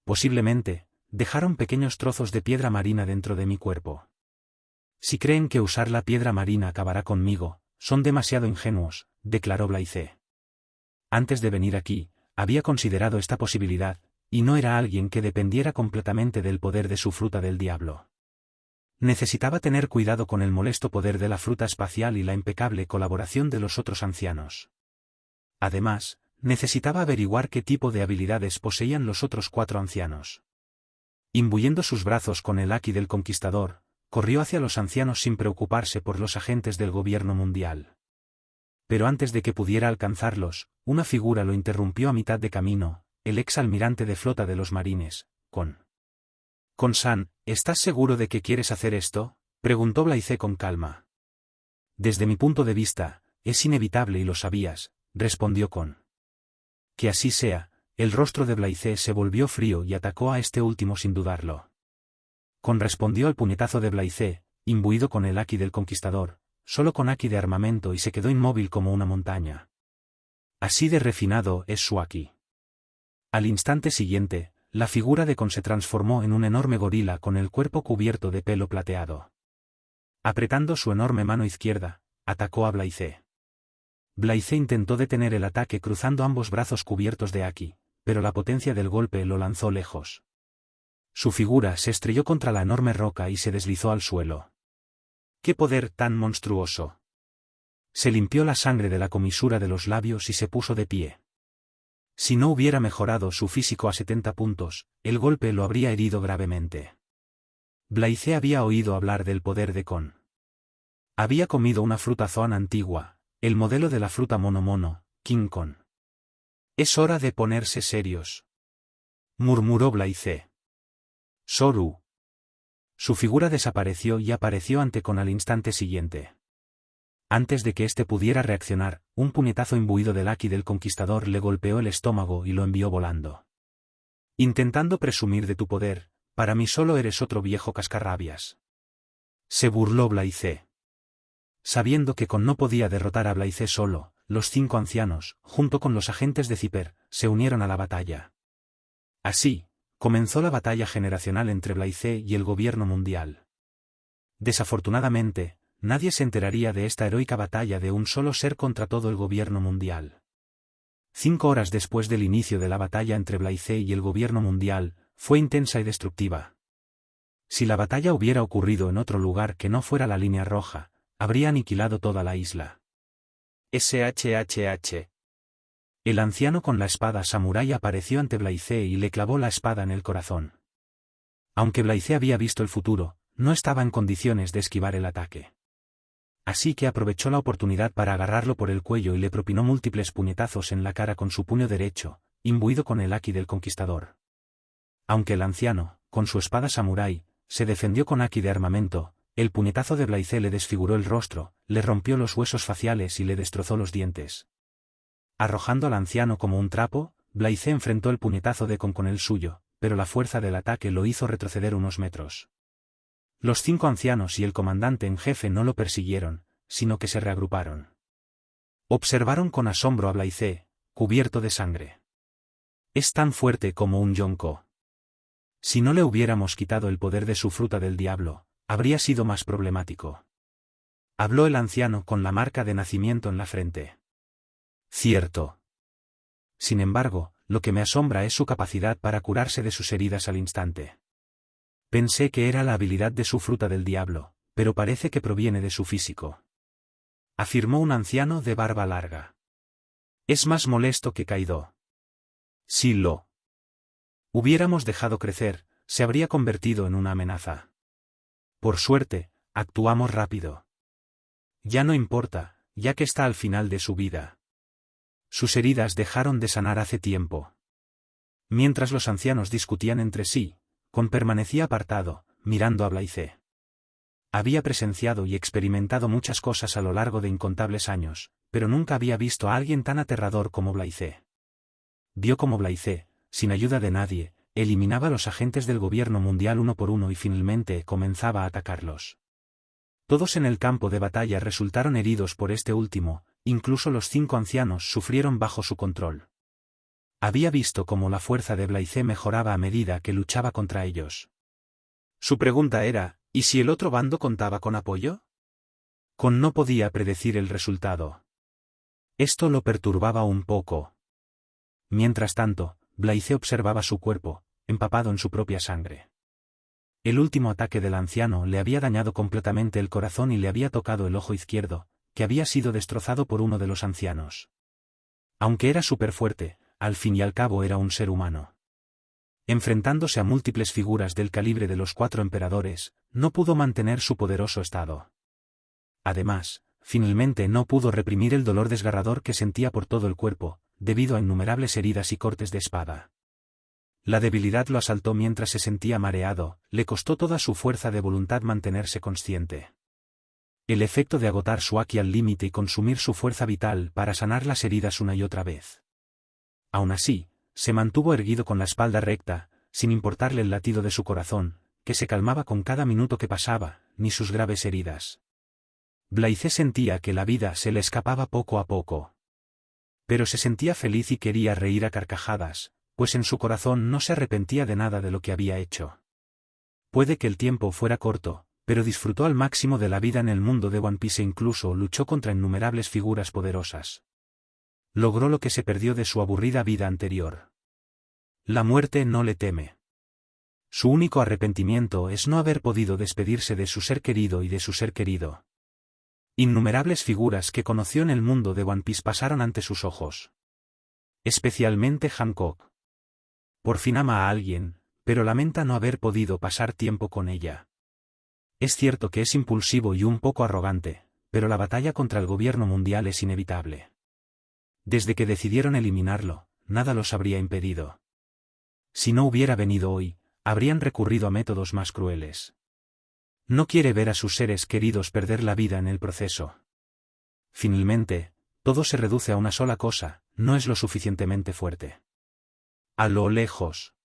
Posiblemente, dejaron pequeños trozos de piedra marina dentro de mi cuerpo. Si creen que usar la piedra marina acabará conmigo, son demasiado ingenuos, declaró Blythe. Antes de venir aquí, había considerado esta posibilidad, y no era alguien que dependiera completamente del poder de su fruta del diablo. Necesitaba tener cuidado con el molesto poder de la fruta espacial y la impecable colaboración de los otros ancianos. Además, necesitaba averiguar qué tipo de habilidades poseían los otros 4 ancianos. Imbuyendo sus brazos con el haki del conquistador, corrió hacia los ancianos sin preocuparse por los agentes del gobierno mundial. Pero antes de que pudiera alcanzarlos, una figura lo interrumpió a mitad de camino, el ex almirante de flota de los marines, Con-san, ¿estás seguro de que quieres hacer esto?, preguntó Blaise con calma. Desde mi punto de vista, es inevitable y lo sabías, respondió Con. Que así sea. El rostro de Blaise se volvió frío y atacó a este último sin dudarlo. Con respondió al puñetazo de Blaise, imbuido con el haki del conquistador, solo con haki de armamento, y se quedó inmóvil como una montaña. Así de refinado es su haki. Al instante siguiente, la figura de Con se transformó en un enorme gorila con el cuerpo cubierto de pelo plateado. Apretando su enorme mano izquierda, atacó a Blaise. Blaise intentó detener el ataque cruzando ambos brazos cubiertos de haki, pero la potencia del golpe lo lanzó lejos. Su figura se estrelló contra la enorme roca y se deslizó al suelo. ¡Qué poder tan monstruoso! Se limpió la sangre de la comisura de los labios y se puso de pie. Si no hubiera mejorado su físico a 70 puntos, el golpe lo habría herido gravemente. Blaise había oído hablar del poder de Con. Había comido una fruta zoan antigua, el modelo de la fruta mono, King Con. Es hora de ponerse serios, murmuró Blaise. Soru. Su figura desapareció y apareció ante Con al instante siguiente. Antes de que éste pudiera reaccionar, un puñetazo imbuido del haki del conquistador le golpeó el estómago y lo envió volando. Intentando presumir de tu poder, para mí solo eres otro viejo cascarrabias. Se burló Blaise. Sabiendo que Con no podía derrotar a Blaise solo, los 5 ancianos, junto con los agentes de Ciper, se unieron a la batalla. Así, comenzó la batalla generacional entre Blaise y el gobierno mundial. Desafortunadamente, nadie se enteraría de esta heroica batalla de un solo ser contra todo el gobierno mundial. 5 horas después del inicio de la batalla entre Blaise y el gobierno mundial, fue intensa y destructiva. Si la batalla hubiera ocurrido en otro lugar que no fuera la línea roja, habría aniquilado toda la isla. SHHH. El anciano con la espada samurái apareció ante Blaise y le clavó la espada en el corazón. Aunque Blaise había visto el futuro, no estaba en condiciones de esquivar el ataque. Así que aprovechó la oportunidad para agarrarlo por el cuello y le propinó múltiples puñetazos en la cara con su puño derecho, imbuido con el haki del conquistador. Aunque el anciano, con su espada samurái, se defendió con haki de armamento, el puñetazo de Blaise le desfiguró el rostro, le rompió los huesos faciales y le destrozó los dientes. Arrojando al anciano como un trapo, Blaise enfrentó el puñetazo de Con el suyo, pero la fuerza del ataque lo hizo retroceder unos metros. Los 5 ancianos y el comandante en jefe no lo persiguieron, sino que se reagruparon. Observaron con asombro a Blaise, cubierto de sangre. Es tan fuerte como un yonko. Si no le hubiéramos quitado el poder de su fruta del diablo, habría sido más problemático. Habló el anciano con la marca de nacimiento en la frente. Cierto. Sin embargo, lo que me asombra es su capacidad para curarse de sus heridas al instante. Pensé que era la habilidad de su fruta del diablo, pero parece que proviene de su físico. Afirmó un anciano de barba larga. Es más molesto que Kaido. Si lo hubiéramos dejado crecer, se habría convertido en una amenaza. Por suerte, actuamos rápido. Ya no importa, ya que está al final de su vida. Sus heridas dejaron de sanar hace tiempo. Mientras los ancianos discutían entre sí, Con permanecía apartado, mirando a Blaise. Había presenciado y experimentado muchas cosas a lo largo de incontables años, pero nunca había visto a alguien tan aterrador como Blaise. Vio como Blaise, sin ayuda de nadie, eliminaba a los agentes del gobierno mundial uno por uno y finalmente comenzaba a atacarlos. Todos en el campo de batalla resultaron heridos por este último, incluso los 5 ancianos sufrieron bajo su control. Había visto cómo la fuerza de Blaise mejoraba a medida que luchaba contra ellos. Su pregunta era, ¿y si el otro bando contaba con apoyo? Con no podía predecir el resultado. Esto lo perturbaba un poco. Mientras tanto, Blaise observaba su cuerpo, empapado en su propia sangre. El último ataque del anciano le había dañado completamente el corazón y le había tocado el ojo izquierdo, que había sido destrozado por uno de los ancianos. Aunque era superfuerte, al fin y al cabo era un ser humano. Enfrentándose a múltiples figuras del calibre de los 4 emperadores, no pudo mantener su poderoso estado. Además, finalmente no pudo reprimir el dolor desgarrador que sentía por todo el cuerpo, debido a innumerables heridas y cortes de espada. La debilidad lo asaltó mientras se sentía mareado, le costó toda su fuerza de voluntad mantenerse consciente. El efecto de agotar su Aki al límite y consumir su fuerza vital para sanar las heridas una y otra vez. Aún así, se mantuvo erguido con la espalda recta, sin importarle el latido de su corazón, que se calmaba con cada minuto que pasaba, ni sus graves heridas. Blaise sentía que la vida se le escapaba poco a poco. Pero se sentía feliz y quería reír a carcajadas, pues en su corazón no se arrepentía de nada de lo que había hecho. Puede que el tiempo fuera corto, pero disfrutó al máximo de la vida en el mundo de One Piece e incluso luchó contra innumerables figuras poderosas. Logró lo que se perdió de su aburrida vida anterior. La muerte no le teme. Su único arrepentimiento es no haber podido despedirse de su ser querido y de su ser querido. Innumerables figuras que conoció en el mundo de One Piece pasaron ante sus ojos. Especialmente Hancock. Por fin ama a alguien, pero lamenta no haber podido pasar tiempo con ella. Es cierto que es impulsivo y un poco arrogante, pero la batalla contra el gobierno mundial es inevitable. Desde que decidieron eliminarlo, nada los habría impedido. Si no hubiera venido hoy, habrían recurrido a métodos más crueles. No quiere ver a sus seres queridos perder la vida en el proceso. Finalmente, todo se reduce a una sola cosa, no es lo suficientemente fuerte. A lo lejos.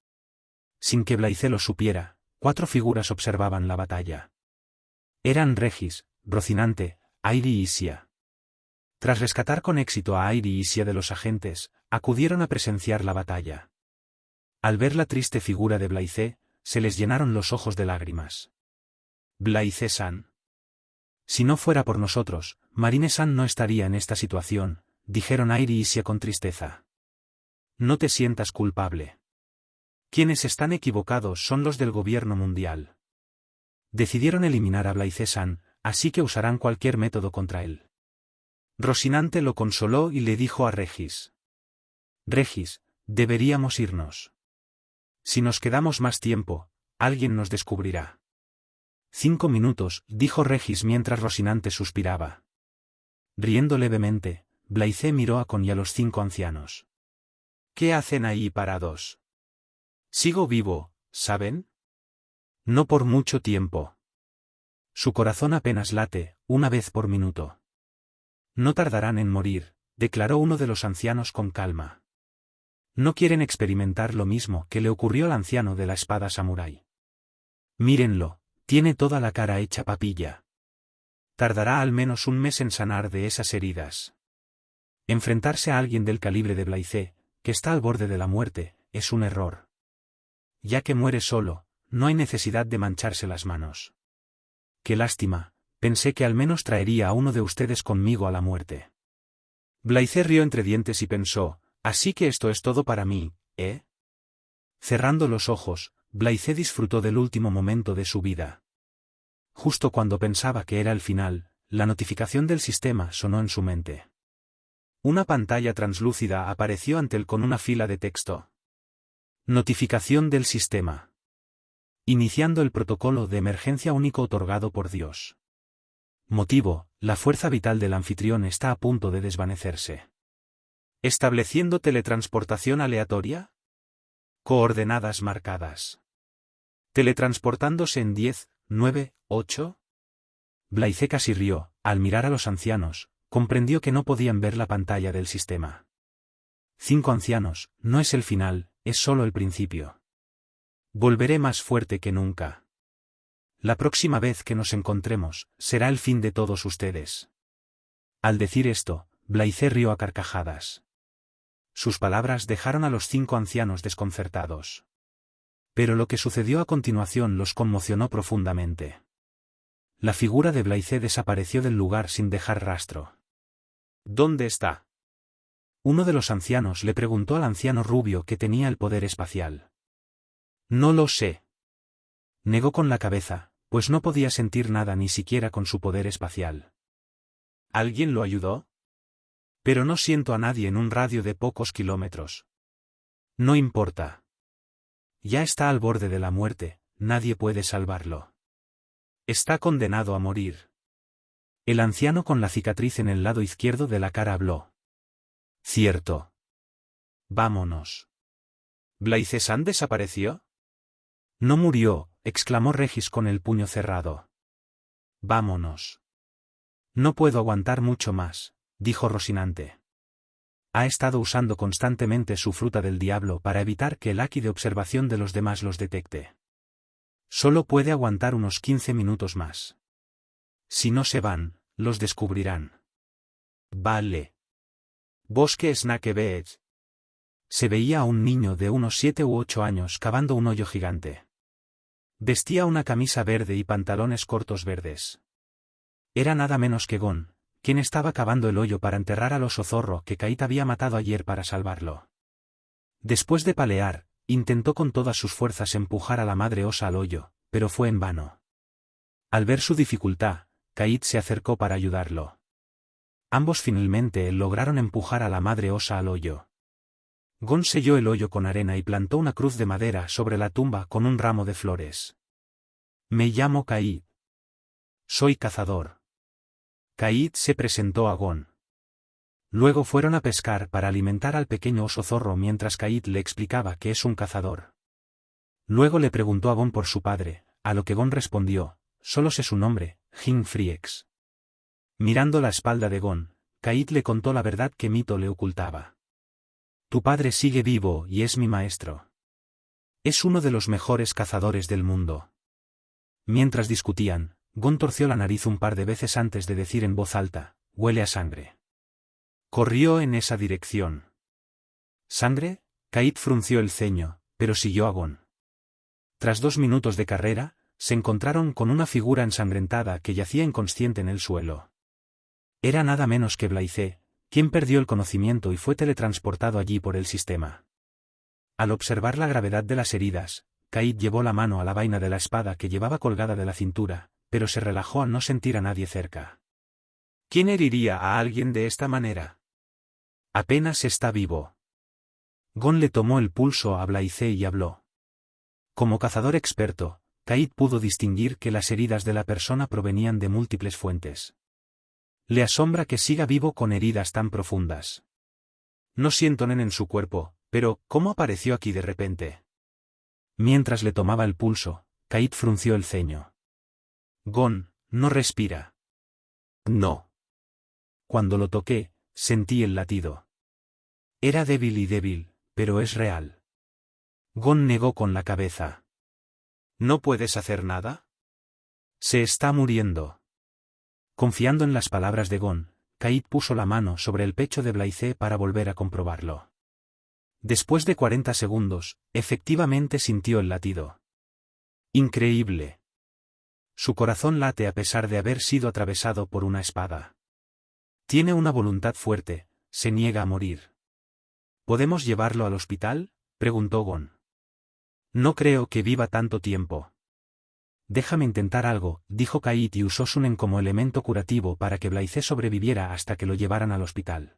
Sin que Blaise lo supiera, 4 figuras observaban la batalla. Eran Regis, Rocinante, Airi y Sia. Tras rescatar con éxito a Airi y Sia de los agentes, acudieron a presenciar la batalla. Al ver la triste figura de Blaise, se les llenaron los ojos de lágrimas. Blaise-san. Si no fuera por nosotros, Marine-san no estaría en esta situación, dijeron Airi y Sia con tristeza. No te sientas culpable. Quienes están equivocados son los del gobierno mundial. Decidieron eliminar a Blaise-san, así que usarán cualquier método contra él. Rocinante lo consoló y le dijo a Regis. Regis, deberíamos irnos. Si nos quedamos más tiempo, alguien nos descubrirá. 5 minutos, dijo Regis mientras Rocinante suspiraba. Riendo levemente, Blaise miró a Kon y a los 5 ancianos. ¿Qué hacen ahí parados? Sigo vivo, ¿saben? No por mucho tiempo. Su corazón apenas late, una vez por minuto. No tardarán en morir, declaró uno de los ancianos con calma. No quieren experimentar lo mismo que le ocurrió al anciano de la espada samurái. Mírenlo, tiene toda la cara hecha papilla. Tardará al menos un mes en sanar de esas heridas. Enfrentarse a alguien del calibre de Blaise, que está al borde de la muerte, es un error. Ya que muere solo, no hay necesidad de mancharse las manos. Qué lástima, pensé que al menos traería a uno de ustedes conmigo a la muerte. Blaise rió entre dientes y pensó, así que esto es todo para mí, ¿eh? Cerrando los ojos, Blaise disfrutó del último momento de su vida. Justo cuando pensaba que era el final, la notificación del sistema sonó en su mente. Una pantalla translúcida apareció ante él con una fila de texto. Notificación del sistema. Iniciando el protocolo de emergencia único otorgado por Dios. Motivo, la fuerza vital del anfitrión está a punto de desvanecerse. ¿Estableciendo teletransportación aleatoria? Coordenadas marcadas. Teletransportándose en 10, 9, 8. Blaise casi rió, al mirar a los ancianos, comprendió que no podían ver la pantalla del sistema. 5 ancianos, no es el final, es solo el principio. Volveré más fuerte que nunca. La próxima vez que nos encontremos, será el fin de todos ustedes. Al decir esto, Blaise rió a carcajadas. Sus palabras dejaron a los 5 ancianos desconcertados. Pero lo que sucedió a continuación los conmocionó profundamente. La figura de Blaise desapareció del lugar sin dejar rastro. ¿Dónde está? Uno de los ancianos le preguntó al anciano rubio que tenía el poder espacial. No lo sé. Negó con la cabeza, pues no podía sentir nada ni siquiera con su poder espacial. ¿Alguien lo ayudó? Pero no siento a nadie en un radio de pocos kilómetros. No importa. Ya está al borde de la muerte, nadie puede salvarlo. Está condenado a morir. El anciano con la cicatriz en el lado izquierdo de la cara habló. Cierto. Vámonos. ¿Blaicesan desapareció? No murió, exclamó Regis con el puño cerrado. Vámonos. No puedo aguantar mucho más, dijo Rocinante. Ha estado usando constantemente su fruta del diablo para evitar que el haki de observación de los demás los detecte. Solo puede aguantar unos 15 minutos más. Si no se van, los descubrirán. Vale. Bosque Snakebeet. Se veía a un niño de unos 7 u 8 años cavando un hoyo gigante. Vestía una camisa verde y pantalones cortos verdes. Era nada menos que Gon, quien estaba cavando el hoyo para enterrar al oso zorro que Kaid había matado ayer para salvarlo. Después de palear, intentó con todas sus fuerzas empujar a la madre osa al hoyo, pero fue en vano. Al ver su dificultad, Kaid se acercó para ayudarlo. Ambos finalmente lograron empujar a la madre osa al hoyo. Gon selló el hoyo con arena y plantó una cruz de madera sobre la tumba con un ramo de flores. Me llamo Kaid. Soy cazador. Kaid se presentó a Gon. Luego fueron a pescar para alimentar al pequeño oso zorro mientras Kaid le explicaba que es un cazador. Luego le preguntó a Gon por su padre, a lo que Gon respondió, solo sé su nombre, Jin Friex. Mirando la espalda de Gon, Kaid le contó la verdad que Mito le ocultaba. Tu padre sigue vivo y es mi maestro. Es uno de los mejores cazadores del mundo. Mientras discutían, Gon torció la nariz un par de veces antes de decir en voz alta, huele a sangre. Corrió en esa dirección. ¿Sangre? Kaid frunció el ceño, pero siguió a Gon. Tras 2 minutos de carrera, se encontraron con una figura ensangrentada que yacía inconsciente en el suelo. Era nada menos que Blaize, quien perdió el conocimiento y fue teletransportado allí por el sistema. Al observar la gravedad de las heridas, Kaid llevó la mano a la vaina de la espada que llevaba colgada de la cintura, pero se relajó al no sentir a nadie cerca. ¿Quién heriría a alguien de esta manera? Apenas está vivo. Gon le tomó el pulso a Blaize y habló. Como cazador experto, Kaid pudo distinguir que las heridas de la persona provenían de múltiples fuentes. Le asombra que siga vivo con heridas tan profundas. No siento nen en su cuerpo, pero ¿cómo apareció aquí de repente? Mientras le tomaba el pulso, Kaid frunció el ceño. Gon, no respira. No. Cuando lo toqué, sentí el latido. Era débil, pero es real. Gon negó con la cabeza. ¿No puedes hacer nada? Se está muriendo. Confiando en las palabras de Gon, Kaid puso la mano sobre el pecho de Blaize para volver a comprobarlo. Después de 40 segundos, efectivamente sintió el latido. Increíble. Su corazón late a pesar de haber sido atravesado por una espada. Tiene una voluntad fuerte, se niega a morir. ¿Podemos llevarlo al hospital?, preguntó Gon. No creo que viva tanto tiempo. Déjame intentar algo, dijo Kaid y usó Sunen como elemento curativo para que Blaize sobreviviera hasta que lo llevaran al hospital.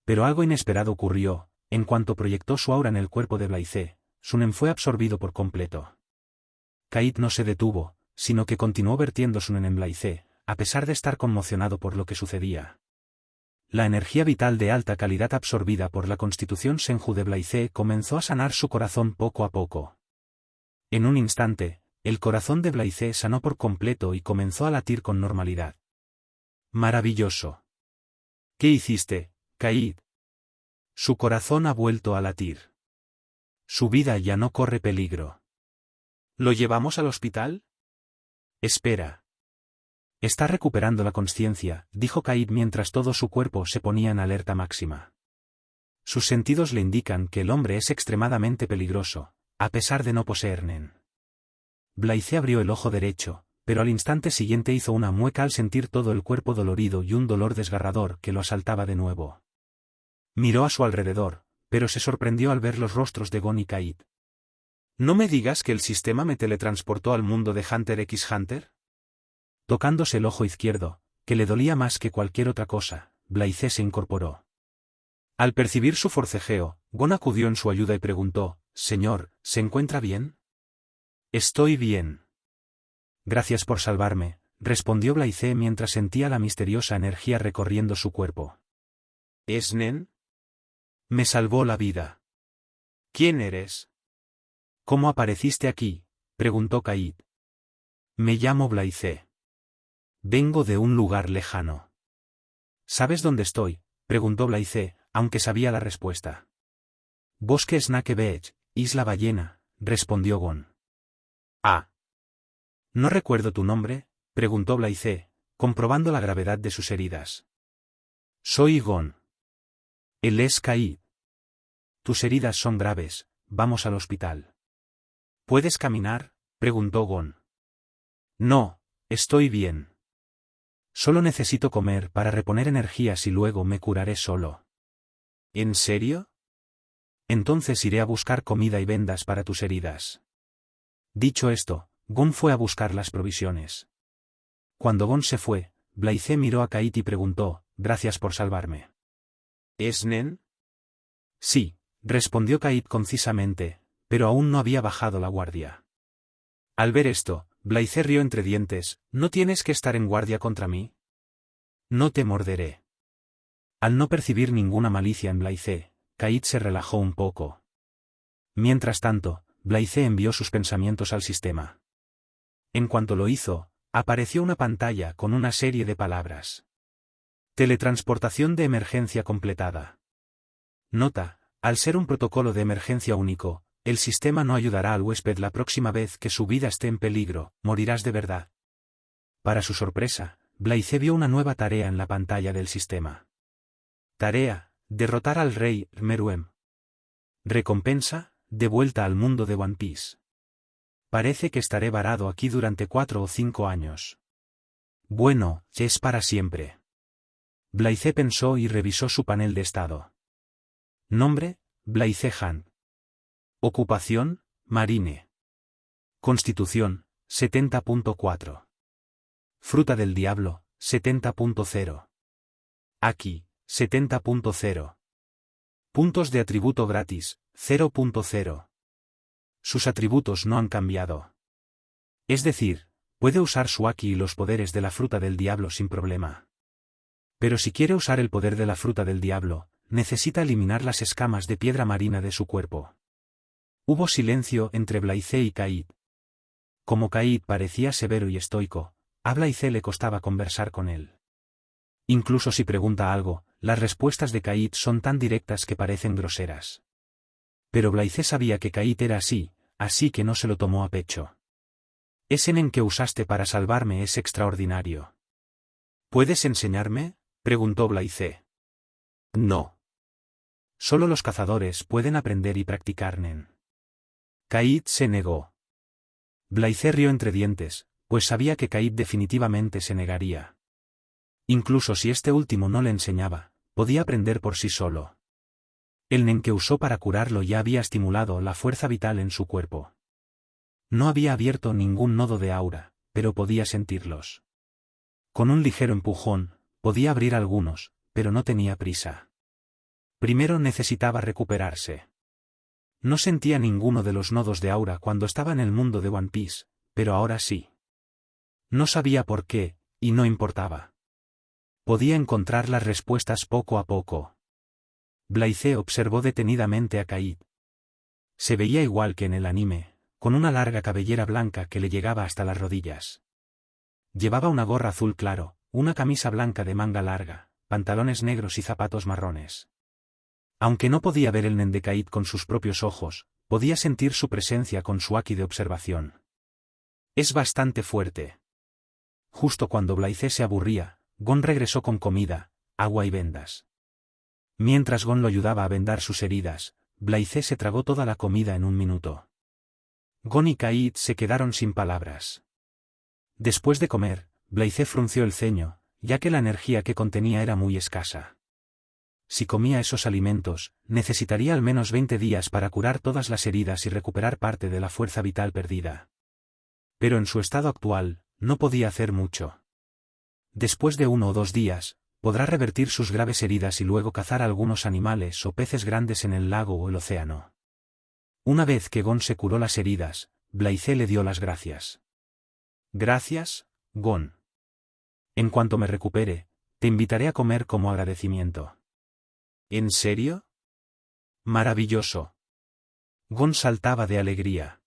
Pero algo inesperado ocurrió, en cuanto proyectó su aura en el cuerpo de Blaize, Sunen fue absorbido por completo. Kaid no se detuvo, sino que continuó vertiendo Sunen en Blaize, a pesar de estar conmocionado por lo que sucedía. La energía vital de alta calidad absorbida por la constitución Senju de Blaize comenzó a sanar su corazón poco a poco. En un instante, el corazón de Blaize sanó por completo y comenzó a latir con normalidad. Maravilloso. ¿Qué hiciste, Kaid? Su corazón ha vuelto a latir. Su vida ya no corre peligro. ¿Lo llevamos al hospital? Espera. Está recuperando la conciencia, dijo Kaid mientras todo su cuerpo se ponía en alerta máxima. Sus sentidos le indican que el hombre es extremadamente peligroso, a pesar de no poseer Nen. Blaize abrió el ojo derecho, pero al instante siguiente hizo una mueca al sentir todo el cuerpo dolorido y un dolor desgarrador que lo asaltaba de nuevo. Miró a su alrededor, pero se sorprendió al ver los rostros de Gon y Kaid. ¿No me digas que el sistema me teletransportó al mundo de Hunter x Hunter? Tocándose el ojo izquierdo, que le dolía más que cualquier otra cosa, Blaise se incorporó. Al percibir su forcejeo, Gon acudió en su ayuda y preguntó, «Señor, ¿se encuentra bien?» «Estoy bien». «Gracias por salvarme», respondió Blaise mientras sentía la misteriosa energía recorriendo su cuerpo. «¿Es Nen?» «Me salvó la vida». «¿Quién eres?» «¿Cómo apareciste aquí?», preguntó Kaid. «Me llamo Blaise. Vengo de un lugar lejano». «¿Sabes dónde estoy?», preguntó Blaise, aunque sabía la respuesta. «Bosque Snake Beach, Isla Ballena», respondió Gon. «Ah. ¿No recuerdo tu nombre?», preguntó Blaise, comprobando la gravedad de sus heridas. «Soy Gon». «Él es Kaid». «Tus heridas son graves, vamos al hospital». «¿Puedes caminar?», preguntó Gon. «No, estoy bien. Solo necesito comer para reponer energías y luego me curaré solo». «¿En serio? Entonces iré a buscar comida y vendas para tus heridas». Dicho esto, Gon fue a buscar las provisiones. Cuando Gon se fue, Blaise miró a Kaid y preguntó, «Gracias por salvarme». «¿Es Nen?» «Sí», respondió Kaid concisamente, pero aún no había bajado la guardia. Al ver esto, Blaise rió entre dientes, «¿No tienes que estar en guardia contra mí? No te morderé». Al no percibir ninguna malicia en Blaise, Kaid se relajó un poco. Mientras tanto, Blaise envió sus pensamientos al sistema. En cuanto lo hizo, apareció una pantalla con una serie de palabras. Teletransportación de emergencia completada. Nota: al ser un protocolo de emergencia único, el sistema no ayudará al huésped la próxima vez que su vida esté en peligro, morirás de verdad. Para su sorpresa, Blaise vio una nueva tarea en la pantalla del sistema. Tarea: derrotar al rey Meruem. Recompensa: de vuelta al mundo de One Piece. Parece que estaré varado aquí durante 4 o 5 años. Bueno, es para siempre. Blaise pensó y revisó su panel de estado. Nombre: Blaise Han. Ocupación: marine. Constitución: 70.4. Fruta del diablo: 70.0. Aquí: 70.0. Puntos de atributo gratis: 0.0. Sus atributos no han cambiado. Es decir, puede usar su Aki y los poderes de la fruta del diablo sin problema. Pero si quiere usar el poder de la fruta del diablo, necesita eliminar las escamas de piedra marina de su cuerpo. Hubo silencio entre Blaise y Kaid. Como Kaid parecía severo y estoico, a Blaise le costaba conversar con él. Incluso si pregunta algo, las respuestas de Kaid son tan directas que parecen groseras. Pero Blaise sabía que Kaid era así que no se lo tomó a pecho. «Ese nen que usaste para salvarme es extraordinario». «¿Puedes enseñarme?», preguntó Blaise. «No. Solo los cazadores pueden aprender y practicar nen». Kaid se negó. Blaise rió entre dientes, pues sabía que Kaid definitivamente se negaría. Incluso si este último no le enseñaba, podía aprender por sí solo. El nen que usó para curarlo ya había estimulado la fuerza vital en su cuerpo. No había abierto ningún nodo de aura, pero podía sentirlos. Con un ligero empujón, podía abrir algunos, pero no tenía prisa. Primero necesitaba recuperarse. No sentía ninguno de los nodos de aura cuando estaba en el mundo de One Piece, pero ahora sí. No sabía por qué, y no importaba. Podía encontrar las respuestas poco a poco. Blaise observó detenidamente a Kaid. Se veía igual que en el anime, con una larga cabellera blanca que le llegaba hasta las rodillas. Llevaba una gorra azul claro, una camisa blanca de manga larga, pantalones negros y zapatos marrones. Aunque no podía ver el nen de Kaid con sus propios ojos, podía sentir su presencia con su Aki de observación. Es bastante fuerte. Justo cuando Blaise se aburría, Gon regresó con comida, agua y vendas. Mientras Gon lo ayudaba a vendar sus heridas, Blaise se tragó toda la comida en un minuto. Gon y Kaid se quedaron sin palabras. Después de comer, Blaise frunció el ceño, ya que la energía que contenía era muy escasa. si comía esos alimentos, necesitaría al menos 20 días para curar todas las heridas y recuperar parte de la fuerza vital perdida. Pero en su estado actual, no podía hacer mucho. Después de 1 o 2 días, podrá revertir sus graves heridas y luego cazar algunos animales o peces grandes en el lago o el océano. Una vez que Gon se curó las heridas, Blaise le dio las gracias. Gracias, Gon. En cuanto me recupere, te invitaré a comer como agradecimiento. ¿En serio? Maravilloso. Gon saltaba de alegría.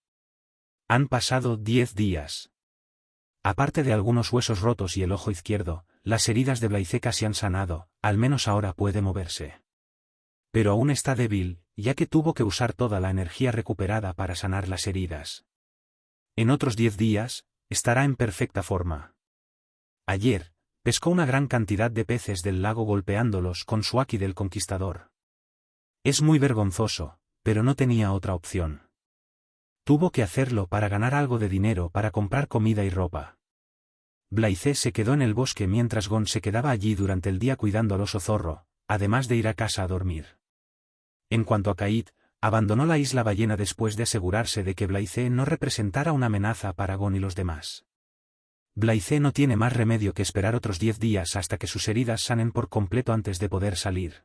Han pasado 10 días. Aparte de algunos huesos rotos y el ojo izquierdo, las heridas de Blaise casi han sanado, al menos ahora puede moverse. Pero aún está débil, ya que tuvo que usar toda la energía recuperada para sanar las heridas. En otros 10 días, estará en perfecta forma. Ayer, pescó una gran cantidad de peces del lago golpeándolos con su haki del conquistador. Es muy vergonzoso, pero no tenía otra opción. Tuvo que hacerlo para ganar algo de dinero para comprar comida y ropa. Blaise se quedó en el bosque mientras Gon se quedaba allí durante el día cuidando al oso zorro, además de ir a casa a dormir. En cuanto a Kaid, abandonó la isla ballena después de asegurarse de que Blaise no representara una amenaza para Gon y los demás. Blaise no tiene más remedio que esperar otros 10 días hasta que sus heridas sanen por completo antes de poder salir.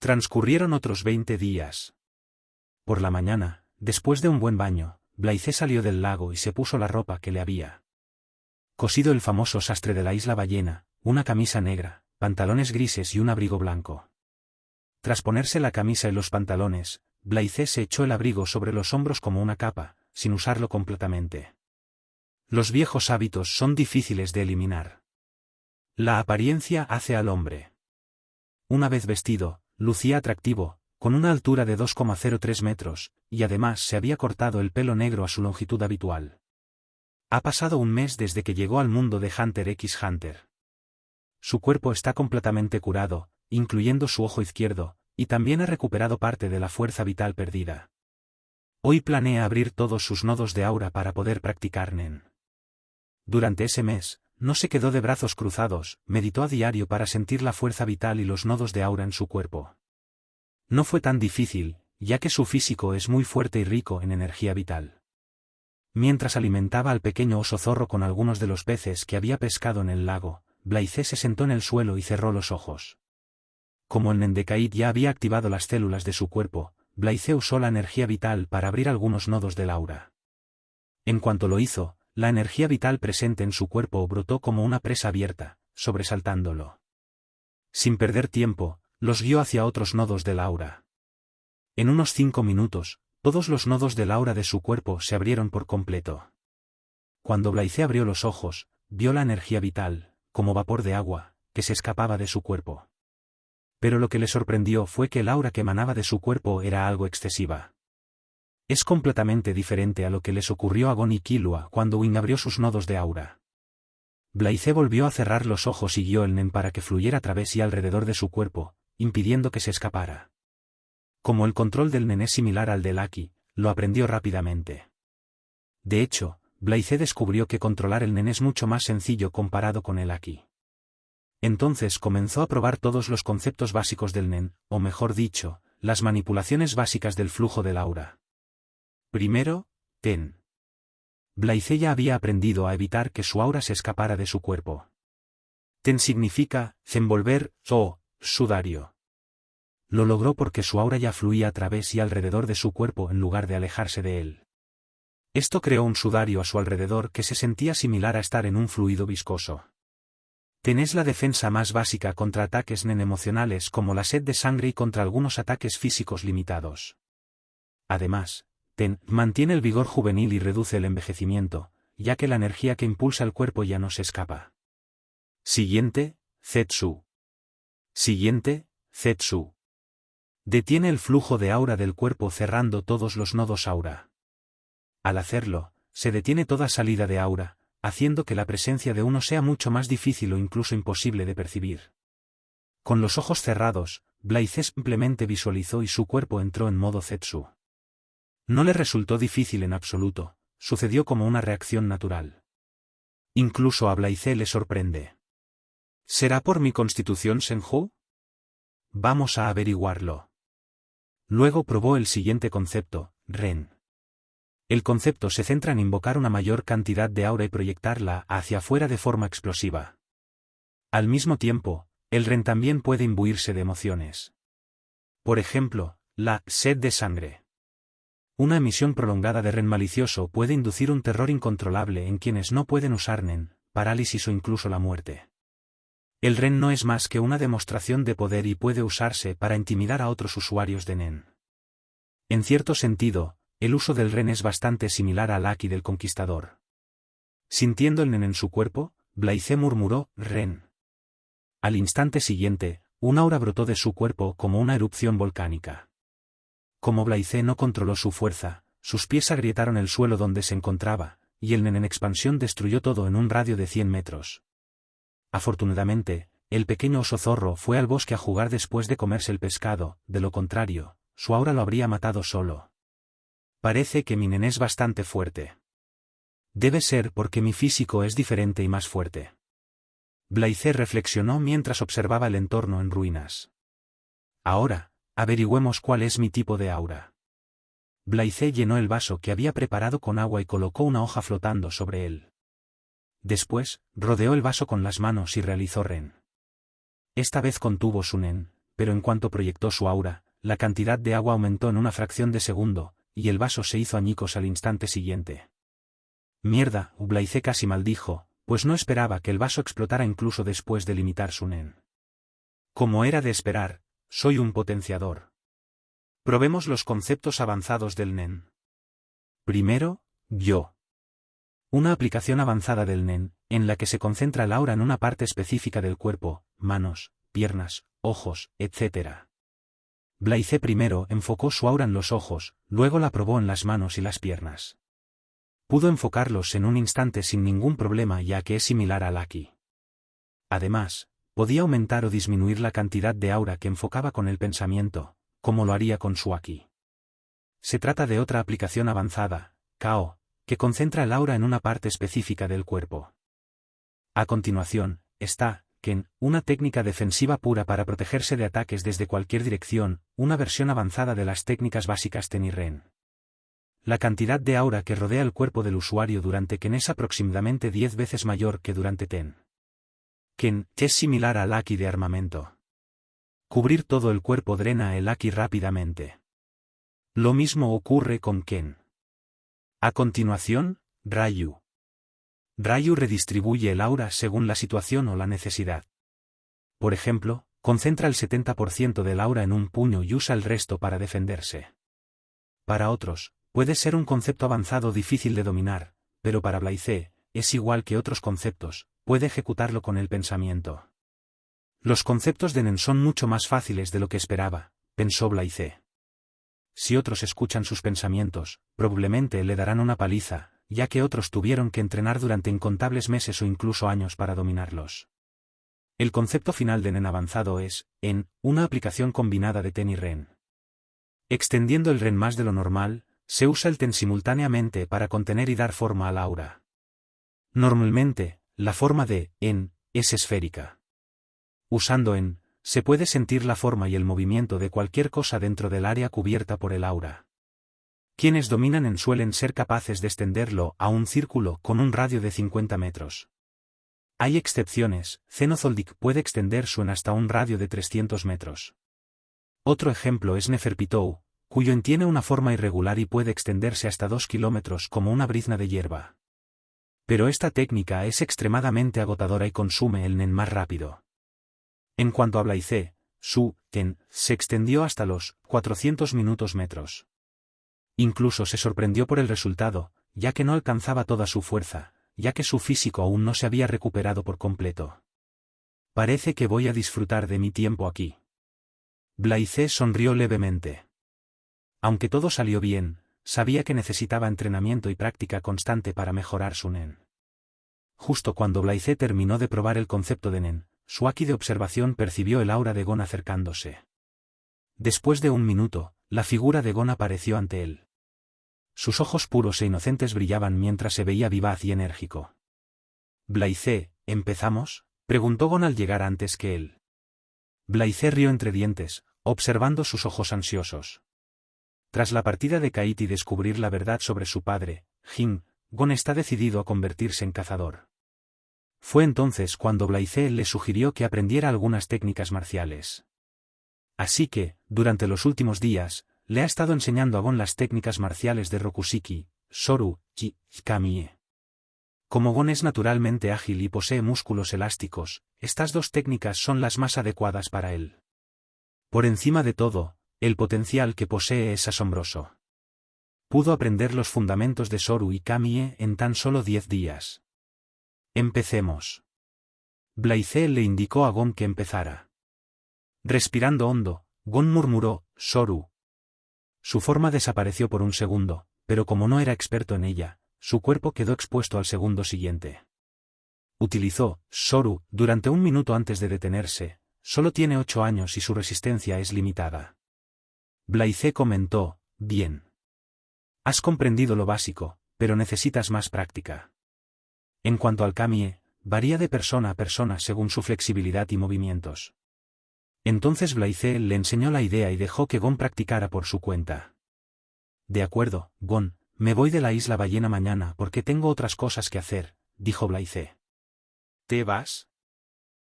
Transcurrieron otros 20 días. Por la mañana, después de un buen baño, Blaise salió del lago y se puso la ropa que le había cosido el famoso sastre de la isla ballena, una camisa negra, pantalones grises y un abrigo blanco. Tras ponerse la camisa y los pantalones, Blaise se echó el abrigo sobre los hombros como una capa, sin usarlo completamente. Los viejos hábitos son difíciles de eliminar. La apariencia hace al hombre. Una vez vestido, lucía atractivo, con una altura de 2,03 metros, y además se había cortado el pelo negro a su longitud habitual. Ha pasado un mes desde que llegó al mundo de Hunter x Hunter. Su cuerpo está completamente curado, incluyendo su ojo izquierdo, y también ha recuperado parte de la fuerza vital perdida. Hoy planea abrir todos sus nodos de aura para poder practicar Nen. Durante ese mes, no se quedó de brazos cruzados, meditó a diario para sentir la fuerza vital y los nodos de aura en su cuerpo. No fue tan difícil, ya que su físico es muy fuerte y rico en energía vital. Mientras alimentaba al pequeño oso zorro con algunos de los peces que había pescado en el lago, Blaise se sentó en el suelo y cerró los ojos. Como el Nen de Kaid ya había activado las células de su cuerpo, Blaise usó la energía vital para abrir algunos nodos del aura. En cuanto lo hizo, la energía vital presente en su cuerpo brotó como una presa abierta, sobresaltándolo. Sin perder tiempo, los guió hacia otros nodos del aura. En unos 5 minutos, todos los nodos del aura de su cuerpo se abrieron por completo. Cuando Blaise abrió los ojos, vio la energía vital, como vapor de agua, que se escapaba de su cuerpo. Pero lo que le sorprendió fue que el aura que emanaba de su cuerpo era algo excesiva. Es completamente diferente a lo que les ocurrió a Gon y Killua cuando Wing abrió sus nodos de aura. Blaise volvió a cerrar los ojos y guió el Nen para que fluyera a través y alrededor de su cuerpo, impidiendo que se escapara. Como el control del Nen es similar al del Haki, lo aprendió rápidamente. De hecho, Blaise descubrió que controlar el Nen es mucho más sencillo comparado con el Haki. Entonces comenzó a probar todos los conceptos básicos del Nen, o mejor dicho, las manipulaciones básicas del flujo del aura. Primero, Ten. Blaise ya había aprendido a evitar que su aura se escapara de su cuerpo. Ten significa, envolver, o, sudario. Lo logró porque su aura ya fluía a través y alrededor de su cuerpo en lugar de alejarse de él. Esto creó un sudario a su alrededor que se sentía similar a estar en un fluido viscoso. Ten es la defensa más básica contra ataques Nen emocionales como la sed de sangre y contra algunos ataques físicos limitados. Además, Ten mantiene el vigor juvenil y reduce el envejecimiento, ya que la energía que impulsa el cuerpo ya no se escapa. Siguiente, Zetsu. Siguiente, Zetsu. Detiene el flujo de aura del cuerpo cerrando todos los nodos aura. Al hacerlo, se detiene toda salida de aura, haciendo que la presencia de uno sea mucho más difícil o incluso imposible de percibir. Con los ojos cerrados, Blaise simplemente visualizó y su cuerpo entró en modo Zetsu. No le resultó difícil en absoluto, sucedió como una reacción natural. Incluso a Blaise le sorprende. ¿Será por mi constitución Senju? vamos a averiguarlo. Luego probó el siguiente concepto, Ren. El concepto se centra en invocar una mayor cantidad de aura y proyectarla hacia afuera de forma explosiva. Al mismo tiempo, el Ren también puede imbuirse de emociones. Por ejemplo, la sed de sangre. Una emisión prolongada de Ren malicioso puede inducir un terror incontrolable en quienes no pueden usar Nen, parálisis o incluso la muerte. El Ren no es más que una demostración de poder y puede usarse para intimidar a otros usuarios de Nen. En cierto sentido, el uso del Ren es bastante similar al Haki del Conquistador. Sintiendo el Nen en su cuerpo, Blaize murmuró, Ren. Al instante siguiente, un aura brotó de su cuerpo como una erupción volcánica. Como Blaize no controló su fuerza, sus pies agrietaron el suelo donde se encontraba, y el Nen en expansión destruyó todo en un radio de 100 metros. Afortunadamente, el pequeño oso zorro fue al bosque a jugar después de comerse el pescado, de lo contrario, su aura lo habría matado solo. Parece que mi Nen es bastante fuerte. Debe ser porque mi físico es diferente y más fuerte. Blaize reflexionó mientras observaba el entorno en ruinas. Ahora, averigüemos cuál es mi tipo de aura. Blaize llenó el vaso que había preparado con agua y colocó una hoja flotando sobre él. Después, rodeó el vaso con las manos y realizó Ren. Esta vez contuvo su Nen, pero en cuanto proyectó su aura, la cantidad de agua aumentó en una fracción de segundo, y el vaso se hizo añicos al instante siguiente. Mierda, Blaize casi maldijo, pues no esperaba que el vaso explotara incluso después de limitar su Nen. Como era de esperar, soy un potenciador. Probemos los conceptos avanzados del Nen. Primero, yo. Una aplicación avanzada del Nen, en la que se concentra el aura en una parte específica del cuerpo, manos, piernas, ojos, etc. Blaize primero enfocó su aura en los ojos, luego la probó en las manos y las piernas. Pudo enfocarlos en un instante sin ningún problema ya que es similar al Haki. Además, podía aumentar o disminuir la cantidad de aura que enfocaba con el pensamiento, como lo haría con su Haki. Se trata de otra aplicación avanzada, Kao, que concentra el aura en una parte específica del cuerpo. A continuación, está Ken, una técnica defensiva pura para protegerse de ataques desde cualquier dirección, una versión avanzada de las técnicas básicas Ten y Ren. La cantidad de aura que rodea el cuerpo del usuario durante Ken es aproximadamente 10 veces mayor que durante Ten. Ken es similar al Haki de armamento. Cubrir todo el cuerpo drena el Haki rápidamente. Lo mismo ocurre con Ken. A continuación, Ryu. Ryu redistribuye el aura según la situación o la necesidad. Por ejemplo, concentra el 70% del aura en un puño y usa el resto para defenderse. Para otros, puede ser un concepto avanzado difícil de dominar, pero para Blaize, es igual que otros conceptos, puede ejecutarlo con el pensamiento. Los conceptos de Nen son mucho más fáciles de lo que esperaba, pensó Blaize. Si otros escuchan sus pensamientos, probablemente le darán una paliza, ya que otros tuvieron que entrenar durante incontables meses o incluso años para dominarlos. El concepto final de Nen avanzado es, una aplicación combinada de Ten y Ren. Extendiendo el Ren más de lo normal, se usa el Ten simultáneamente para contener y dar forma al aura. Normalmente, la forma de es esférica. Usando se puede sentir la forma y el movimiento de cualquier cosa dentro del área cubierta por el aura. Quienes dominan suelen ser capaces de extenderlo a un círculo con un radio de 50 metros. Hay excepciones, Zenozoldyck puede extender su hasta un radio de 300 metros. Otro ejemplo es Neferpitou, cuyo tiene una forma irregular y puede extenderse hasta 2 kilómetros como una brizna de hierba. Pero esta técnica es extremadamente agotadora y consume el Nen más rápido. En cuanto a Blaize, su Ten se extendió hasta los 400 metros. Incluso se sorprendió por el resultado, ya que no alcanzaba toda su fuerza, ya que su físico aún no se había recuperado por completo. Parece que voy a disfrutar de mi tiempo aquí. Blaize sonrió levemente. Aunque todo salió bien, sabía que necesitaba entrenamiento y práctica constante para mejorar su Nen. Justo cuando Blaize terminó de probar el concepto de Nen, su Haki de observación percibió el aura de Gon acercándose. Después de un minuto, la figura de Gon apareció ante él. Sus ojos puros e inocentes brillaban mientras se veía vivaz y enérgico. Blaize, ¿empezamos?, preguntó Gon al llegar antes que él. Blaise rió entre dientes, observando sus ojos ansiosos. Tras la partida de Kait y descubrir la verdad sobre su padre, Jin, Gon está decidido a convertirse en cazador. Fue entonces cuando Blaise le sugirió que aprendiera algunas técnicas marciales. Así que, durante los últimos días, le ha estado enseñando a Gon las técnicas marciales de Rokushiki, Soru, y Kamie. Como Gon es naturalmente ágil y posee músculos elásticos, estas dos técnicas son las más adecuadas para él. Por encima de todo, el potencial que posee es asombroso. Pudo aprender los fundamentos de Soru y Kamie en tan solo 10 días. Empecemos. Blaise le indicó a Gon que empezara. Respirando hondo, Gon murmuró, Soru. Su forma desapareció por un segundo, pero como no era experto en ella, su cuerpo quedó expuesto al segundo siguiente. Utilizó Soru durante un minuto antes de detenerse. Solo tiene 8 años y su resistencia es limitada. Blaise comentó, bien. Has comprendido lo básico, pero necesitas más práctica. En cuanto al Kamie, varía de persona a persona según su flexibilidad y movimientos. Entonces Blaise le enseñó la idea y dejó que Gon practicara por su cuenta. De acuerdo, Gon, me voy de la isla ballena mañana porque tengo otras cosas que hacer, dijo Blaise. ¿Te vas?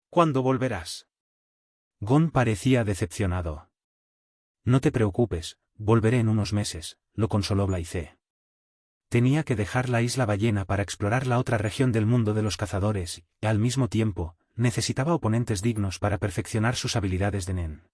¿Cuándo volverás? Gon parecía decepcionado. No te preocupes, volveré en unos meses, lo consoló Blaise. Tenía que dejar la isla ballena para explorar la otra región del mundo de los cazadores, y al mismo tiempo, necesitaba oponentes dignos para perfeccionar sus habilidades de Nen.